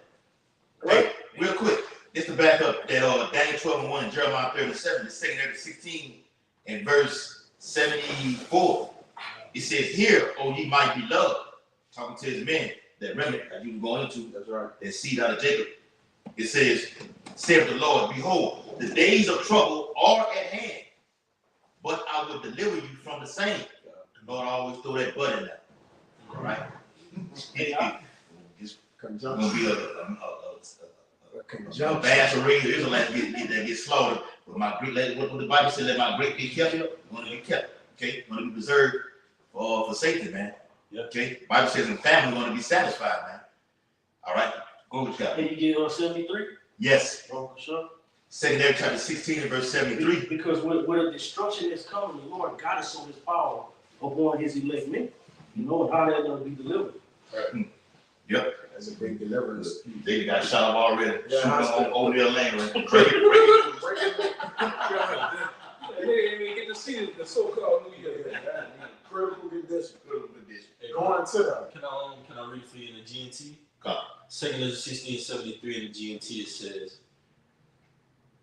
Right. Real quick, it's to back up that Daniel 12:1 and Jeremiah 37, the second chapter 16 and verse 74. It says, "Hear, O ye my beloved," talking to His men, that remnant that you can go into. That's right. That seed out of Jacob. It says, "Saith the Lord, behold, the days of trouble are at hand, but I will deliver you from the same." The Lord always throw that but in there. All right? It's going to be a vast array of Israelites that get slaughtered. But what the Bible said, let my grape be kept, want to be kept. Okay? Want to be preserved for safety, man. Okay? Bible says the family going to be satisfied, man. All right? Go with God. Can you get 73? Yes. Oh, for sure. Secondary chapter 16 and verse 73. Because where the destruction is coming, the Lord got to show His power upon His elect men. You know how they're going to be delivered. Right. Yep. That's a big deliverance. They got shot up already. Yeah, Shooting over their lane. They didn't even get to see the so-called New Year. Critical condition. Going to them. Can I read for you in the GNT? Come. Second Ezra 16:73 in the GNT, it says,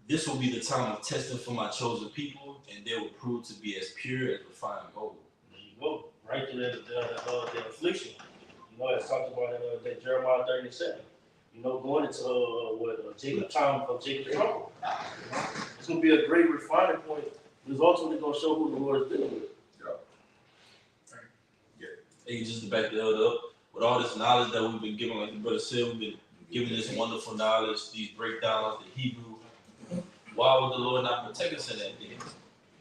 "This will be the time of testing for my chosen people, and they will prove to be as pure as refined gold." There you go. Right to the affliction. You know, it's talked about in that Jeremiah 37. You know, going into Jacob time of Jacob's trouble. It's going to be a great refining point. It's ultimately going to show who the Lord is dealing with. And just to back the elder up, with all this knowledge that we've been given, like the brother said, we've been given this wonderful knowledge, these breakdowns, the Hebrew. Why would the Lord not protect us in that day?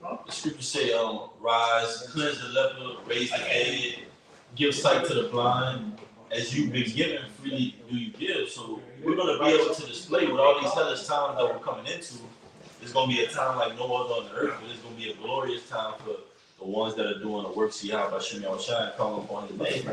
The scriptures say, rise, cleanse the leper, raise the dead, give sight to the blind. As you've been given, freely do you give. So we're going to be able to display with all these hellish times that we're coming into. It's going to be a time like no other on the earth, but it's going to be a glorious time for the ones that are doing the works of Yahweh by Shemi Oshai and calling upon His name.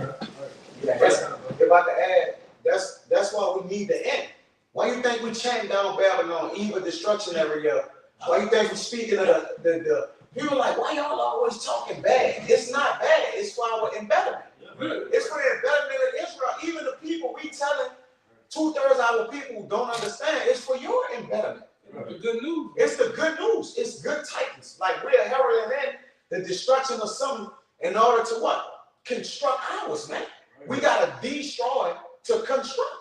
Yeah, if I could add, that's why we need the end. Why you think we chanting down Babylon, evil destruction every year? Why you think we speaking of the people like, why y'all always talking bad? It's not bad. It's for our embetterment. It's for the embetterment of Israel. Even the people we telling 2/3 of our people who don't understand, it's for your embetterment. The good news. It's the good news. It's good tidings. Like we're heralding in the destruction of something in order to what? Construct ours, man. We gotta destroy to construct.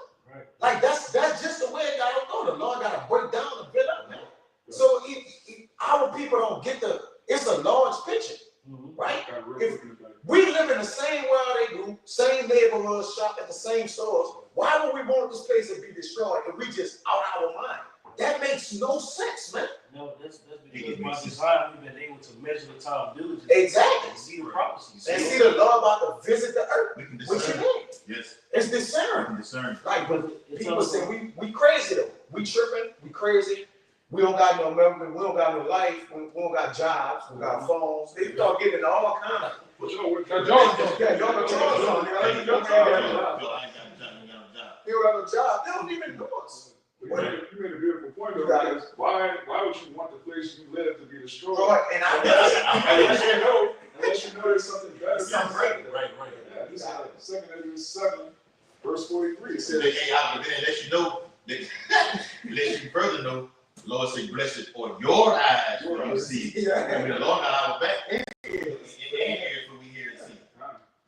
Like that's just the way it gotta go. The Lord gotta break down and build up, man. So people don't get it's a large picture, right? Got real If- quick about it. We live in the same world they do, same neighborhoods, shop at the same stores. Why would we want this place to be destroyed if we just out our mind? That makes no sense, man. No, that's because by design we've been able to measure the time diligently. Exactly. And see the prophecies. And see the law about to visit the earth. We can What you discern. mean? Yes, It's we discern. can discern. Like, but It's people also- say we crazy though. We tripping, we crazy. We don't got no memory, we don't got no life, we don't got jobs, we got phones. They start getting all kind of. But y'all work- Now, George, Yeah, y'all got jobs on there. Hey, You yo, don't yo, have a yo, job. yo, I ain't got a job, I ain't got a job. You don't have a job. They don't even know us. You made a beautiful point though, Right. because why would you want the place you live to be destroyed? Lord, and Unless you know there's something better. Something right. Right. Yeah, this is like 2 Corinthians 7, verse 43. It So says, they then let you know, let you further know, the Lord said, blessed are your eyes when you see. Yeah. I mean, the Lord got our back. And ears when we hear and see.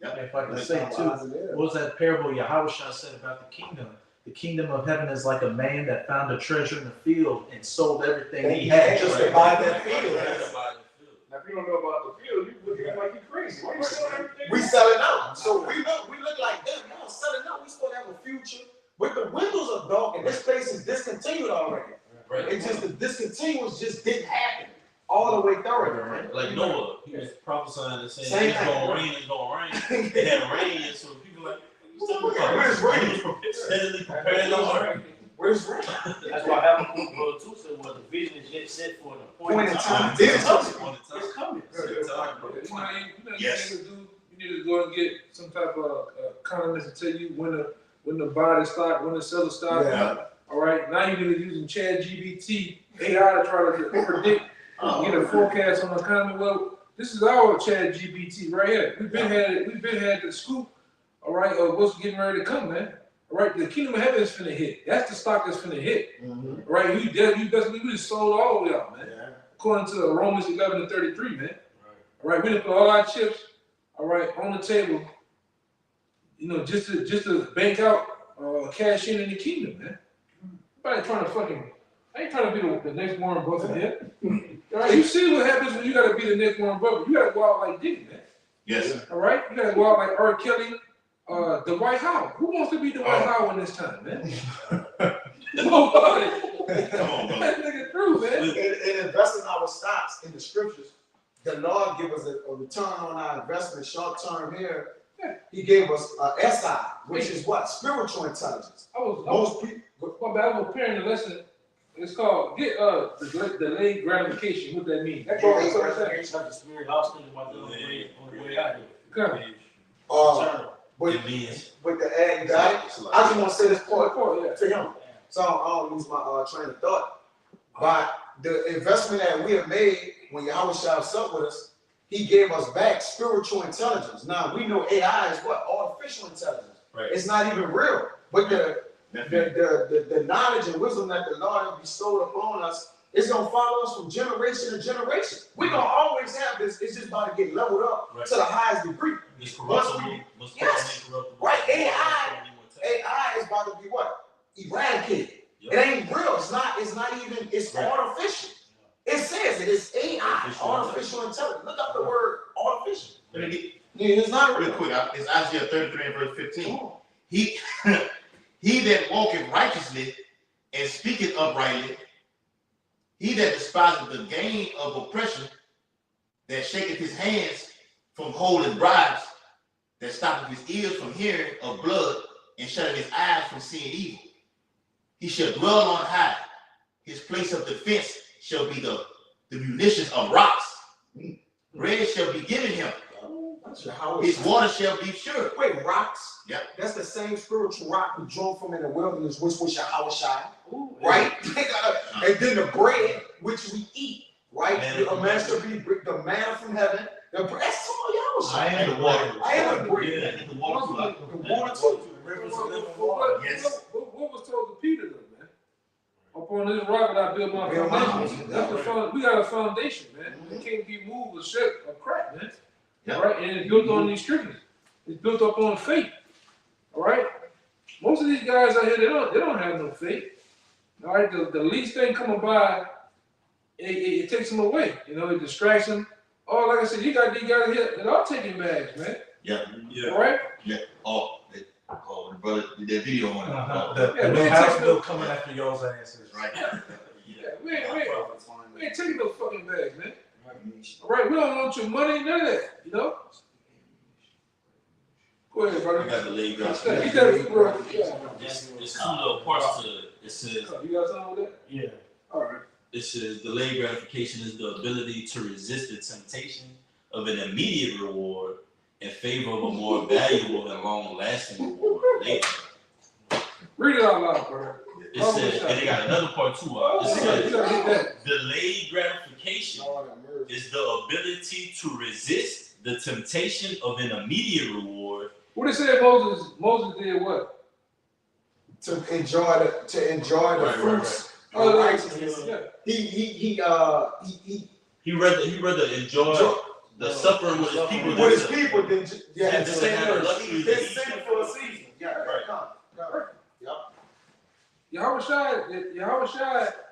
And if I can say too, what was that parable Yahushua said about the kingdom? The kingdom of heaven is like a man that found a treasure in the field and sold everything he had just to buy that field. now if you don't know about the field, you look at him like you're crazy. Why you selling everything? We selling out. So we look like them. Y'all selling out. We supposed to have a future. With the windows are dark and this place is discontinued already. It just the discontinuous just didn't happen all the way through. Right? Like Noah, he was prophesying and saying Same it's thing. gonna rain, it's gonna rain. It hadn't rained yet, so people like, Where's rain? He was steadily preparing the ark. Where's rain? That's why Habakkuk 2 said, well, the vision is yet set for an appointed time. It's It's coming. Yes. You need to go and get some type of economist to tell you when the buy stock, when the sell stock. Yeah. All right, now you're gonna using ChatGPT, AI to try to predict, get a forecast on the economy. Well, this is our ChatGPT right here. We've been had the scoop. All right, of what's getting ready to come, man. All right, the kingdom of heaven is finna hit. That's the stock that's finna hit. All right, we just sold all the way out, man. According to Romans 11:33, man. All right, we done put all our chips, all right, on the table. You know, just to bank out, cash in the kingdom, man. Nobody trying to I ain't trying to be the next Warren Buffett here. All right, you see what happens when you gotta be the next Warren Buffett. You gotta go out like Diddy, man. Yes. All right, you gotta go out like R. Kelly, Dwight Howard. Who wants to be Dwight Howard in this time, man? Nobody. Come on, brother. That nigga through, man. In investing our stocks in the scriptures, the Lord give us a return on our investment short term here. He gave us SI, which is what? Spiritual intelligence. Most people. My bad, I was preparing the lesson. It's called delayed gratification. What that mean? That's Delayed what I'm saying. It's like the spirit. I was thinking about that on the way out here. Come. With It means the ad, you got it? I just want to say this point Yeah. to him, so I don't lose my train of thought. By the investment that we have made, when Yahweh shouts up with us, he gave us back spiritual intelligence. Now we know AI is what? Artificial intelligence. Right. It's not even real. But the knowledge and wisdom that the Lord has bestowed upon us is gonna follow us from generation to generation. We're gonna always have this, it's just about to get leveled up to the highest degree. it's corruptible, Yes. Right, AI is about to be what? Eradicated. It ain't real. It's not even, it's Right. artificial. It says it is AI, artificial intelligence. Look up the word artificial. It's not Real real. quick, it's Isaiah 33 and verse 15. He that walketh righteously and speaketh uprightly, he that despiseth the gain of oppression, that shaketh his hands from holding bribes, that stoppeth his ears from hearing of blood, and shutteth his eyes from seeing evil. He shall dwell on high. His place of defense shall be the munitions of rocks. Bread shall be given him. His water shall be sure. Wait, rocks? Yep. That's the same spiritual rock we drove from in the wilderness, which was Yahweh Shai, Ooh, right? And then the bread which we eat, right? Manna The man shall be the manna from heaven. That's all Yahweh I Shai. am the water. I am the bread. Yeah, I am the water. The water too. Rivers of living What water. Yes. was told to Peter though, man? Upon this rock that I build my Build my foundation. house. That's we got a foundation, man. It can't be moved or shut or cracked, man. Yeah. All right, and it's built on these scriptures. It's built up on faith. All right. Most of these guys out here, they don't have no faith. All right, the least thing coming by it takes them away. You know, it distracts them. Oh, like I said, you got these guys here that are taking bags, man. Yeah. All right. Yeah. Oh, the brother did that video on it. The new house bill coming after y'all's asses. Right. Yeah, we ain't taking no fucking bags, man. All right, we don't want your money, none of that. You know. Go ahead, brother. I got the lead guy. Get that, bro. Yeah. It's two little parts to it. It says, You got something with that? Yeah. All right. it says delayed gratification is the ability to resist the temptation of an immediate reward in favor of a more valuable and long-lasting reward later. Read it out loud, bro. It says, and they got another part too. It You says, gotta hit that. delayed gratification is the ability to resist the temptation of an immediate reward. What it said, Moses? Moses did what? To enjoy the fruits of righteousness. Yeah. He rather enjoy the suffering with his people. with his people than than to have the luxury his sin for a season. Yeah, Right. come. Yahweh Shai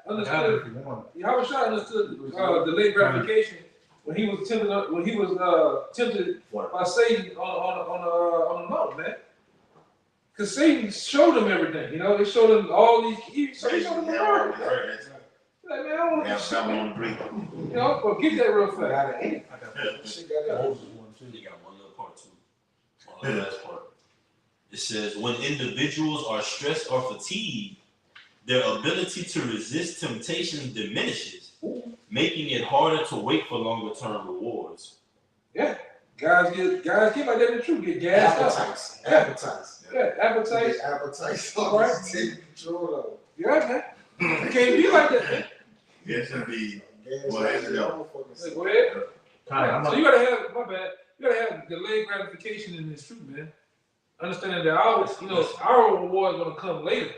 understood. If you want. Yahweh Shai understood delayed gratification when he was tempted by Satan on the mountain, man. Because Satan showed him everything, you know. He showed him all these. He showed him the word. Like, man, I don't want to shit, man. You know, but get that real fast. Moses one too. They got one little part too. One little last part. It says when individuals are stressed or fatigued, their ability to resist temptation diminishes, making it harder to wait for longer term rewards. Yeah, guys get like that in the truth. Get gassed up. Appetites. Yeah, appetite. Appetites. Right. Take control of. Yeah, man. It can't be like that, man. Yes, indeed. Well, Hey, go ahead. So you gotta have, my bad. You gotta have delayed gratification in this truth, man. Understanding that our reward is gonna come later.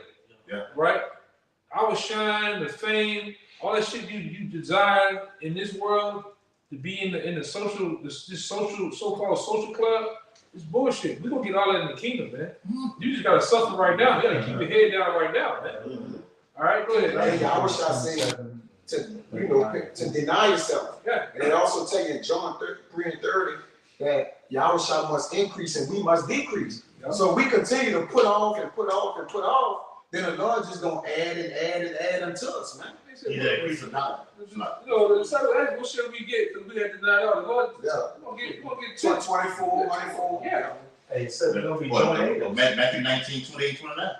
Yeah. Right? Our shine, the fame, all that shit you desire in this world to be in the social, this social, so-called social club, it's bullshit. We're gonna get all that in the kingdom, man. You just gotta suffer right now. You gotta keep your head down right now, man. All right, go ahead. Hey, I wish I said to deny yourself. Yeah. And it also tell you in John 3:30 that Yahushua must increase and we must decrease. Yeah. So we continue to put off and put off and put off, then the Lord just gonna add and add and add unto us, man. Either increase or not. You know, the disciples asked, what shall we get? Because we had denied all the Lord. Yeah. We're gonna get 10. 24. Yeah. Hey, it said we're gonna be joint heirs. Matthew 19, 28, 29.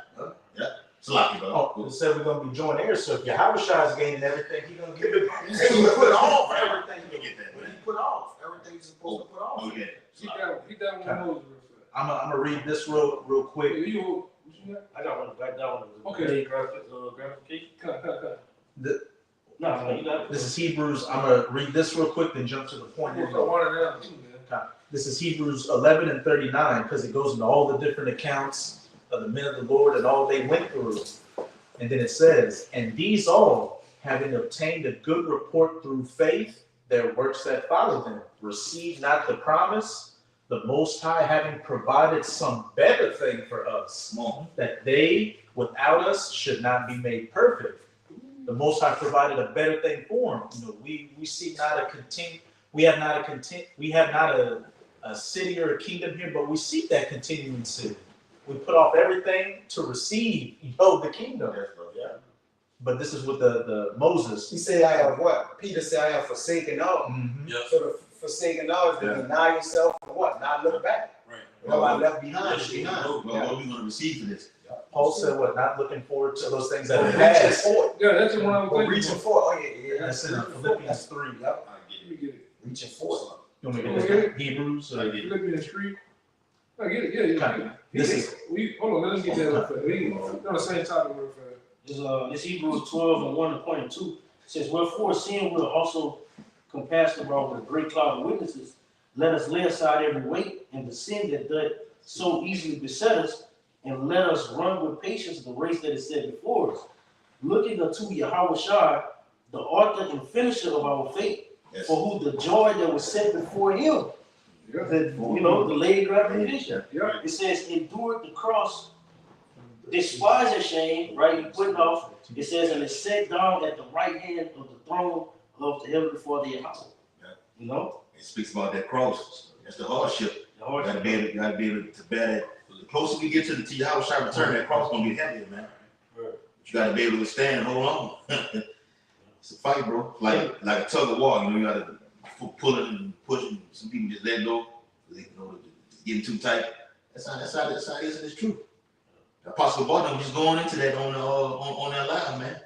Yeah. It's a lot, bro. Oh, it said we're gonna be joint heirs. So if Yahushua is gaining everything, he's gonna give it. And he put off everything. You get that, When man. he put off everything he's supposed to put off. Oh, yeah. Keep that one of those real fast. I'm gonna read this real quick. What you got? I got one back down. Okay. Delayed gratification. Cut. No, you got it. This is Hebrews. I'm gonna read this real quick, then jump to the point. I'm gonna start winding down too, man. This is Hebrews 11 and 39 because it goes into all the different accounts of the men of the Lord and all they went through. And then it says, and these all, having obtained a good report through faith, their works that follow them, receive not the promise, the Most High having provided some better thing for us, that they without us should not be made perfect. The Most High provided a better thing for them. You know, we see not a we have not a city or a kingdom here, but we seek that continuing city. We put off everything to receive, the kingdom. Yeah. But this is with the Moses. He said, I have what? Peter said, I have forsaken all. Mm-hmm. Yep. So the forsaken all is to deny yourself and what? Not look back. Right. What I left behind is Well, behind. what are we going to receive for this? Paul said, what? Not looking forward to those things that Or have reaching passed. forward. Yeah, that's the one I was Or thinking. reaching forward. Oh, yeah. That's in Philippians 3. Yep. Let me get it. Reaching forward. You want me to get it? Hebrews? I get it. Philippians 3. I get it. Yeah. This is Hold on, let us get that real fast. We're on the same topic real fast. This Hebrews 12 and 1 to point 2 says, wherefore, seeing we're also compassed about with a great cloud of witnesses, let us lay aside every weight and the sin that doth so easily beset us, and let us run with patience the race that is set before us, looking unto Yahweh Shai, the author and finisher of our faith, Yes. for who the joy that was set before him, Yeah. the delayed gratification. Yeah. It says, endured the cross, despised the shame, right? He putting off. It says, and is set down at the right hand of the throne love to heaven before the house. Yeah. You know? It speaks about that cross. That's the hardship. The hardship. You gotta be able to bear that. The closer we get to your house, shall return, that cross gonna get heavier, man. Right. You gotta be able to stand and hold on. It's a fight, bro. Like a tug of war, you know, you gotta pull it and push it. Some people just let go. They know it's getting too tight. That's how it is, and it's true. Apostle Barnum just going into that on that live, man.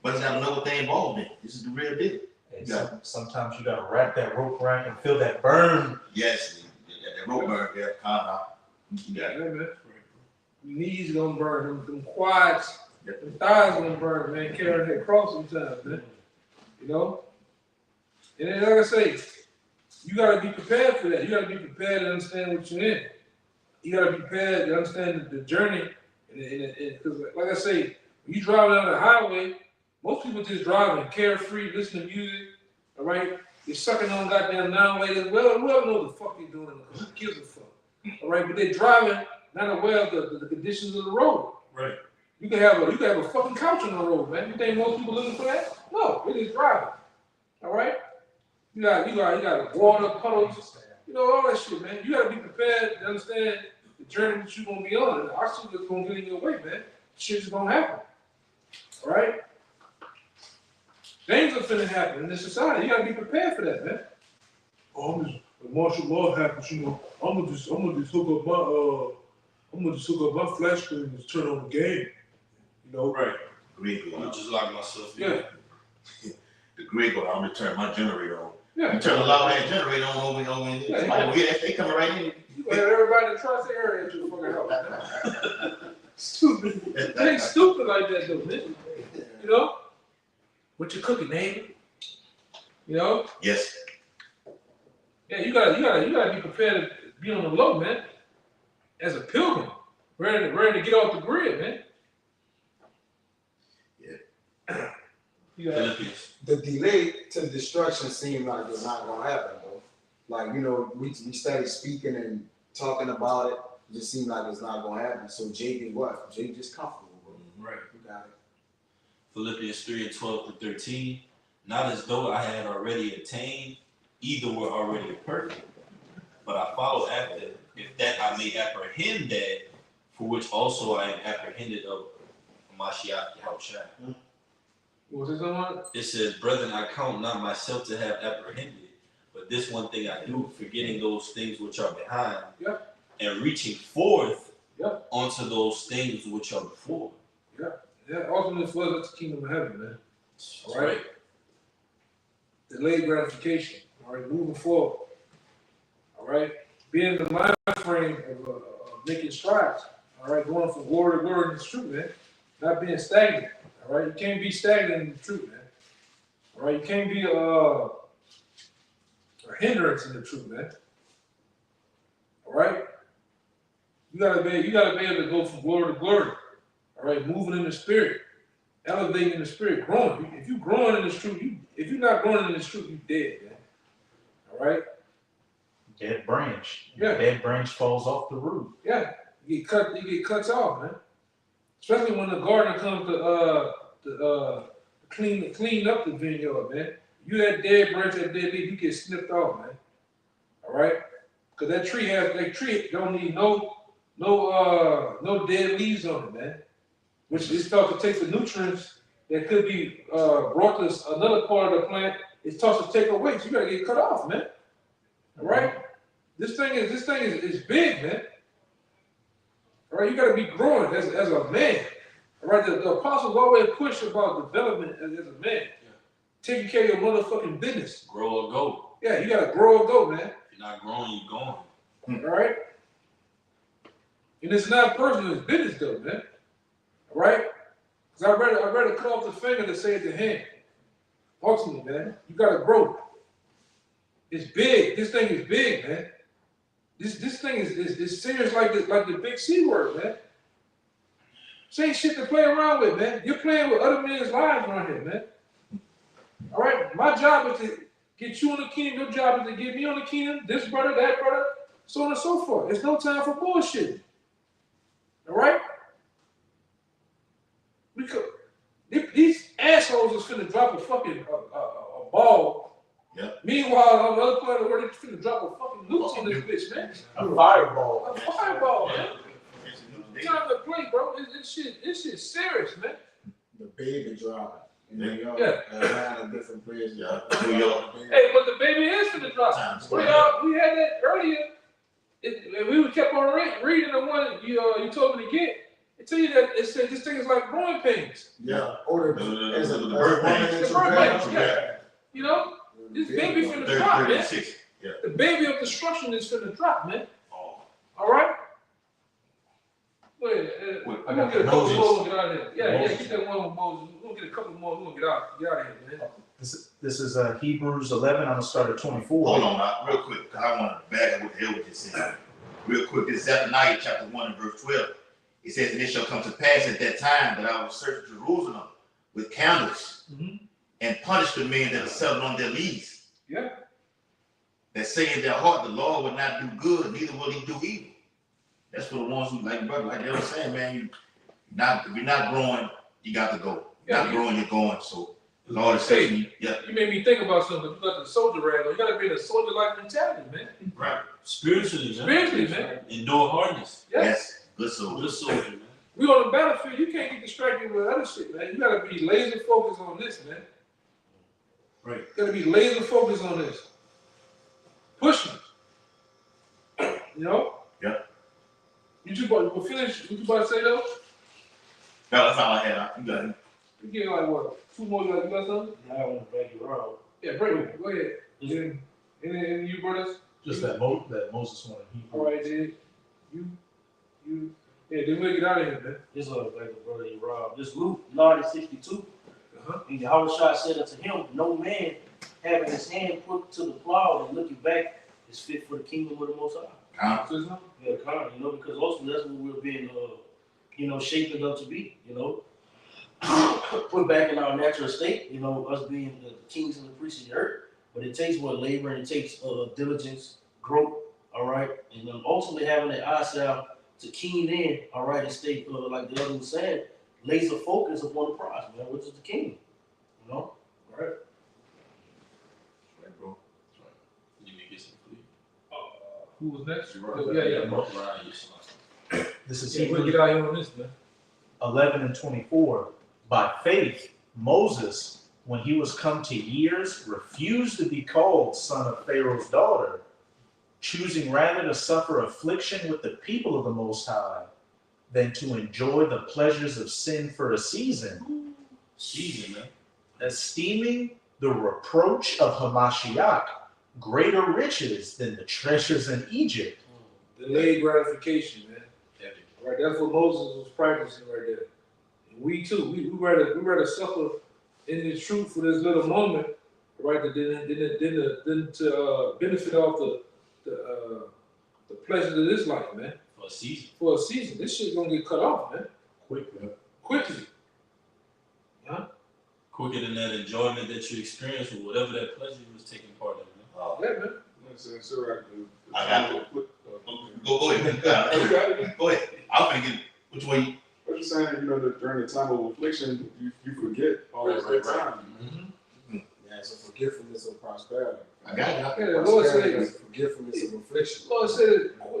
But it's got another thing involved in it. This is the real deal. And sometimes you gotta wrap that rope around and feel that burn. Yes, that rope burn there, calm down. You got it. Yeah, man. Your knees gonna burn, them quads, them thighs gonna burn, man, carrying that cross sometimes, man. You know? And then, like I say, you gotta be prepared for that. You gotta be prepared to understand what you're in. You gotta be prepared to understand the journey. Because, like I say, when you drive down the highway, most people just driving carefree, listening to music, all right? They're sucking on goddamn 9-way. Well, whoever knows the fuck they're doing, who gives a fuck? All right, but they're driving, not aware of the conditions of the road. Right. You can have a fucking couch on the road, man. You think most people looking for that? No, they're just driving. All right? You got water, puddles, you know, all that shit, man. You gotta be prepared to understand the journey that you're gonna be on. And our shit is gonna get in your way, man. Shit's gonna happen. All right? Things are finna happen in this society. You gotta be prepared for that, man. Oh, when martial law happens, you know, I'm gonna just hook up my flash screen and turn on the game. You know? Right. Great. I'm gonna just lock myself in. Yeah. The grid go, I'm gonna turn my generator on. Yeah. You turn the loud ass generator on over in. Yeah, Somebody will hear that, they coming right in. You gonna have everybody in the tri-state area at your fucking house. Stupid. It ain't stupid like that though, man. You know? What you cooking, neighbor? You know? Yes. Yeah, you gotta be prepared to be on the low, man. As a pilgrim, ready to get off the grid, man. Yeah. You got Philippians. The delay to destruction seemed like it's not gonna happen, though. Like, you know, we started speaking and talking about it. It just seemed like it's not gonna happen. So Jake is what? Jake just comfortable, bro. Right. You got it. Philippians 3:12-13. Not as though I had already attained, either were already perfect, but I follow after, if that I may apprehend that, for which also I am apprehended of Mashiach Yahushua. what's this on? It says, brethren, I count not myself to have apprehended, but this one thing I do, forgetting those things which are behind, Yep. and reaching forth Yep. onto those things which are before. Yeah, ultimately for us, that's the kingdom of heaven, man. That's All right. Delayed gratification. All right, moving forward. All right, being in the mind frame of making strides. All right, going from glory to glory in the truth, man. Not being stagnant. All right, you can't be stagnant in the truth, man. All right, you can't be a hindrance in the truth, man. All right, you gotta be able to go from glory to glory. All right, moving in the spirit, elevating in the spirit, growing. If you're growing in this truth, if you're not growing in this truth, you're dead, man. All right. Dead branch. Yeah. Dead branch falls off the root. Yeah, you get cut off, man. Especially when the gardener comes to clean up the vineyard, man. You that dead branch, that dead leaf, you get snipped off, man. All right, because that tree don't need no dead leaves on it, man. Which is thought to take the nutrients that could be brought to another part of the plant. It's thought to take away, so you gotta get cut off, man. All right, this thing is big, man. All right, you gotta be growing as a man. All right, the apostles always push about development as a man, taking care of your motherfucking business. Grow or go. Yeah, you gotta grow or go, man. If you're not growing, you're going. All right, and it's not personal; it's business, though, man. All right, because I'd rather cut off the finger than say it to hand. Ultimately, man, you gotta grow. It's big. This thing is big, man. This thing is serious like the big C word, man. This ain't shit to play around with, man. You're playing with other men's lives around here, man. All right, my job is to get you on the kingdom. Your job is to get me on the kingdom. This brother, that brother, so on and so forth. It's no time for bullshit. All right. Because these assholes is finna drop a fucking a a ball. Yep. Meanwhile, on the other planet, where they finna drop a fucking nuke on this bitch, man. A fireball. A fireball, man. Time to play, bro. This shit serious, man. The baby drive in New York, Yeah. Atlanta, different places. Yeah, New York. Hey, but the baby is finna drop. Times We had that earlier. We kept on reading the one you told me to get. It tell you that it said this thing is like growing pains. Yeah. Or The birth birth It's a birth pains, yeah. You know, this baby finna drop, man. 36. Yeah. The baby of destruction is finna drop, man. Oh. All right. Go ahead. I'm gonna get a couple more. Get out of here. Yeah, get that one with Moses. We're gonna get a couple more. We're gonna get out of here, man. This is Hebrews 11. I'm gonna start at 24. Hold on, real quick, because I want to back up what the hell we just said. Real quick, this is Zephaniah chapter 1 and verse 12. It says, and it shall come to pass at that time that I will search Jerusalem with candles and punish the men that are settled on their lees. Yeah. That say in their heart, the Lord will not do good, neither will he do evil. That's for the ones who, like brother, like they were saying, man, if you're not growing, you got to go. You're not growing, you're going. So the Lord is saying, you made me think about something. You got the soldier rag on. You got to be in a soldier-like mentality, man. right. Spiritually, man. Spiritually, man. Endure hardness. Yes. Good soldier. Good soldier, man. We on the battlefield. You can't get distracted with other shit, man. You got to be laser focused on this, man. Right. You got to be laser focused on this. Pushing. You know? Yeah. You finish? What you about to say though? No, that's all I had. You got it. You get like what? 2 more? You got something? Now I want to break it wrong. Yeah, break it. Go ahead. And you brothers? Just that Moses one. All right, then. You. Yeah, then we'll get out of here, man. This is like the brother Rob. This Luke 9:62. And Yahushua said unto him, no man having his hand put to the plow and looking back is fit for the kingdom of the Most High. Yeah, kind, because ultimately that's what we're being, shaped up to be, put back in our natural state, us being the kings and the priests of the earth. But it takes labor and it takes diligence, growth, all right, and then ultimately having that eyesight to keen in, all right, and stay like the other was saying, laser focus upon the prize, man, which is the kingdom, All right. Right, bro. That's right. You may get some food. Who was next? Yeah. This is We'll Hebrews get out here on this, man. 11 and 24. By faith, Moses, when he was come to years, refused to be called son of Pharaoh's daughter, choosing rather to suffer affliction with the people of the Most High than to enjoy the pleasures of sin for a season. Season, man. Esteeming the reproach of Hamashiach greater riches than the treasures in Egypt. Delayed gratification, man. Heavy. Right, that's what Moses was practicing right there. And we too, we rather suffer in this truth for this little moment, right? Than to benefit off the pleasures of this life, man. For a season. For a season, this shit gonna get cut off, man. Quickly. Huh? Quicker than that enjoyment that you experienced or whatever that pleasure you was taking part in, man. Yeah, man. I got it. Go ahead. Go ahead. I'm gonna get which way. I'm just saying, during the time of affliction, you forget all that great time. Yeah, it's a forgetfulness of prosperity. I got it. Yeah, the Lord Prosperity said, is forgetfulness of affliction. Lord said,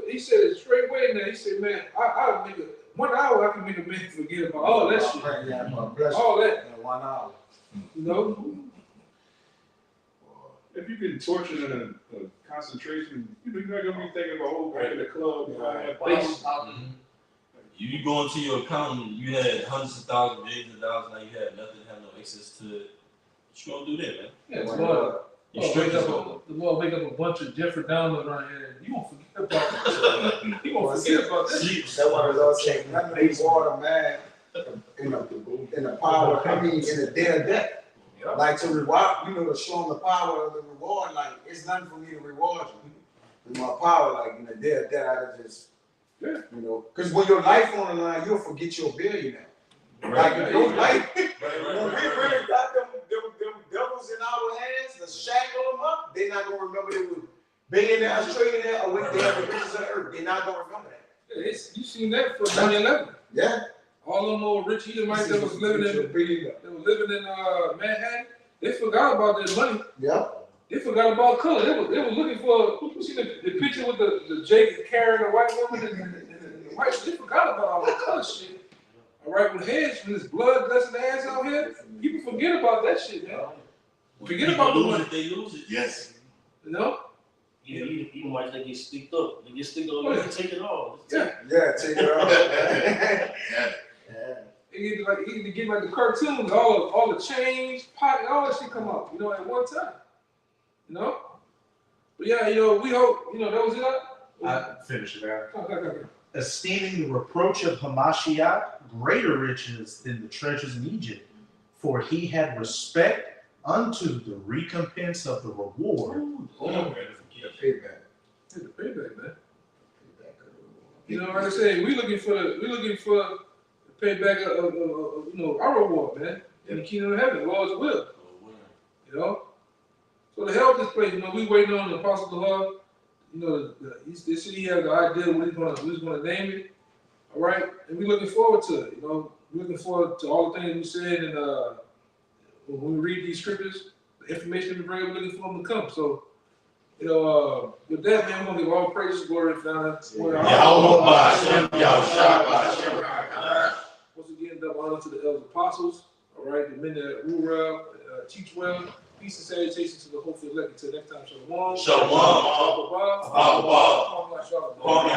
he said it straight way in there. He said, man, I'll make 1 hour I can make a man forget about all that shit. Yeah, bless you. All that, In 1 hour. you know? If you get tortured in a concentration, you're not gonna be thinking about back in the club. You go into your account, you had hundreds of thousands, millions of dollars, now you have nothing, have no access to it. What you gonna do there, man? Yeah, the Lord wake up a bunch of different downloads around here. You gonna forget about this. You gonna forget about this. That's why the Lord said, nothing reward a man in the power, in the day of death. Yeah. Like to reward, to show them the power of the reward, like it's nothing for me to reward you. With my power, like in the day of death, I just, because when your life on the line, you'll forget your billionaire. Like if your life, when we really got them devils in our hands, to shackle them up, they're not gonna remember they were billionaires, trillionaires, or when they have the riches of the earth. They're not gonna remember that. You seen that for 9/11. Yeah. All them old rich Edomites that was living in Manhattan, They forgot about their money. Yeah. They forgot about color. They were looking for, you see the picture with the Jake carrying the white woman and the white, they forgot about all the color shit. All right, when there's blood gushing ass out here, people forget about that shit, man. Forget about the money. They lose it. Yes. You know? Yeah, even white they get sticked up. They get sticked up, you can take it off. Yeah. Yeah, take it off. Yeah. You get like the cartoons, all the change, pocket, all that shit come out, you know, at one time. You know? But yeah, you know, we hope, you know, that was it. I finish it out. Okay. Esteeming the reproach of Hamashiach greater riches than the treasures in Egypt, for he had respect unto the recompense of the reward. Payback. The payback, man. You know, like I say, we looking for the payback of you know, our reward, man, in the kingdom of heaven, Lord's will. You know? So to help this place, you know, we waiting on the Apostle to Lord. You know, they said he has the idea what he's gonna name it. All right, and we're looking forward to it. You know, we're looking forward to all the things we said, and when we read these scriptures, the information we bring up, we're looking for them to come. So, you know, with that, man, we're gonna give all praise, glory, and honor. Once again, double honor to the elders apostles. All right, the men that rule well, teach well. Peace and salutations to the hopeful elect. Until next time, shalom. Shalom. Shalom. Shalom.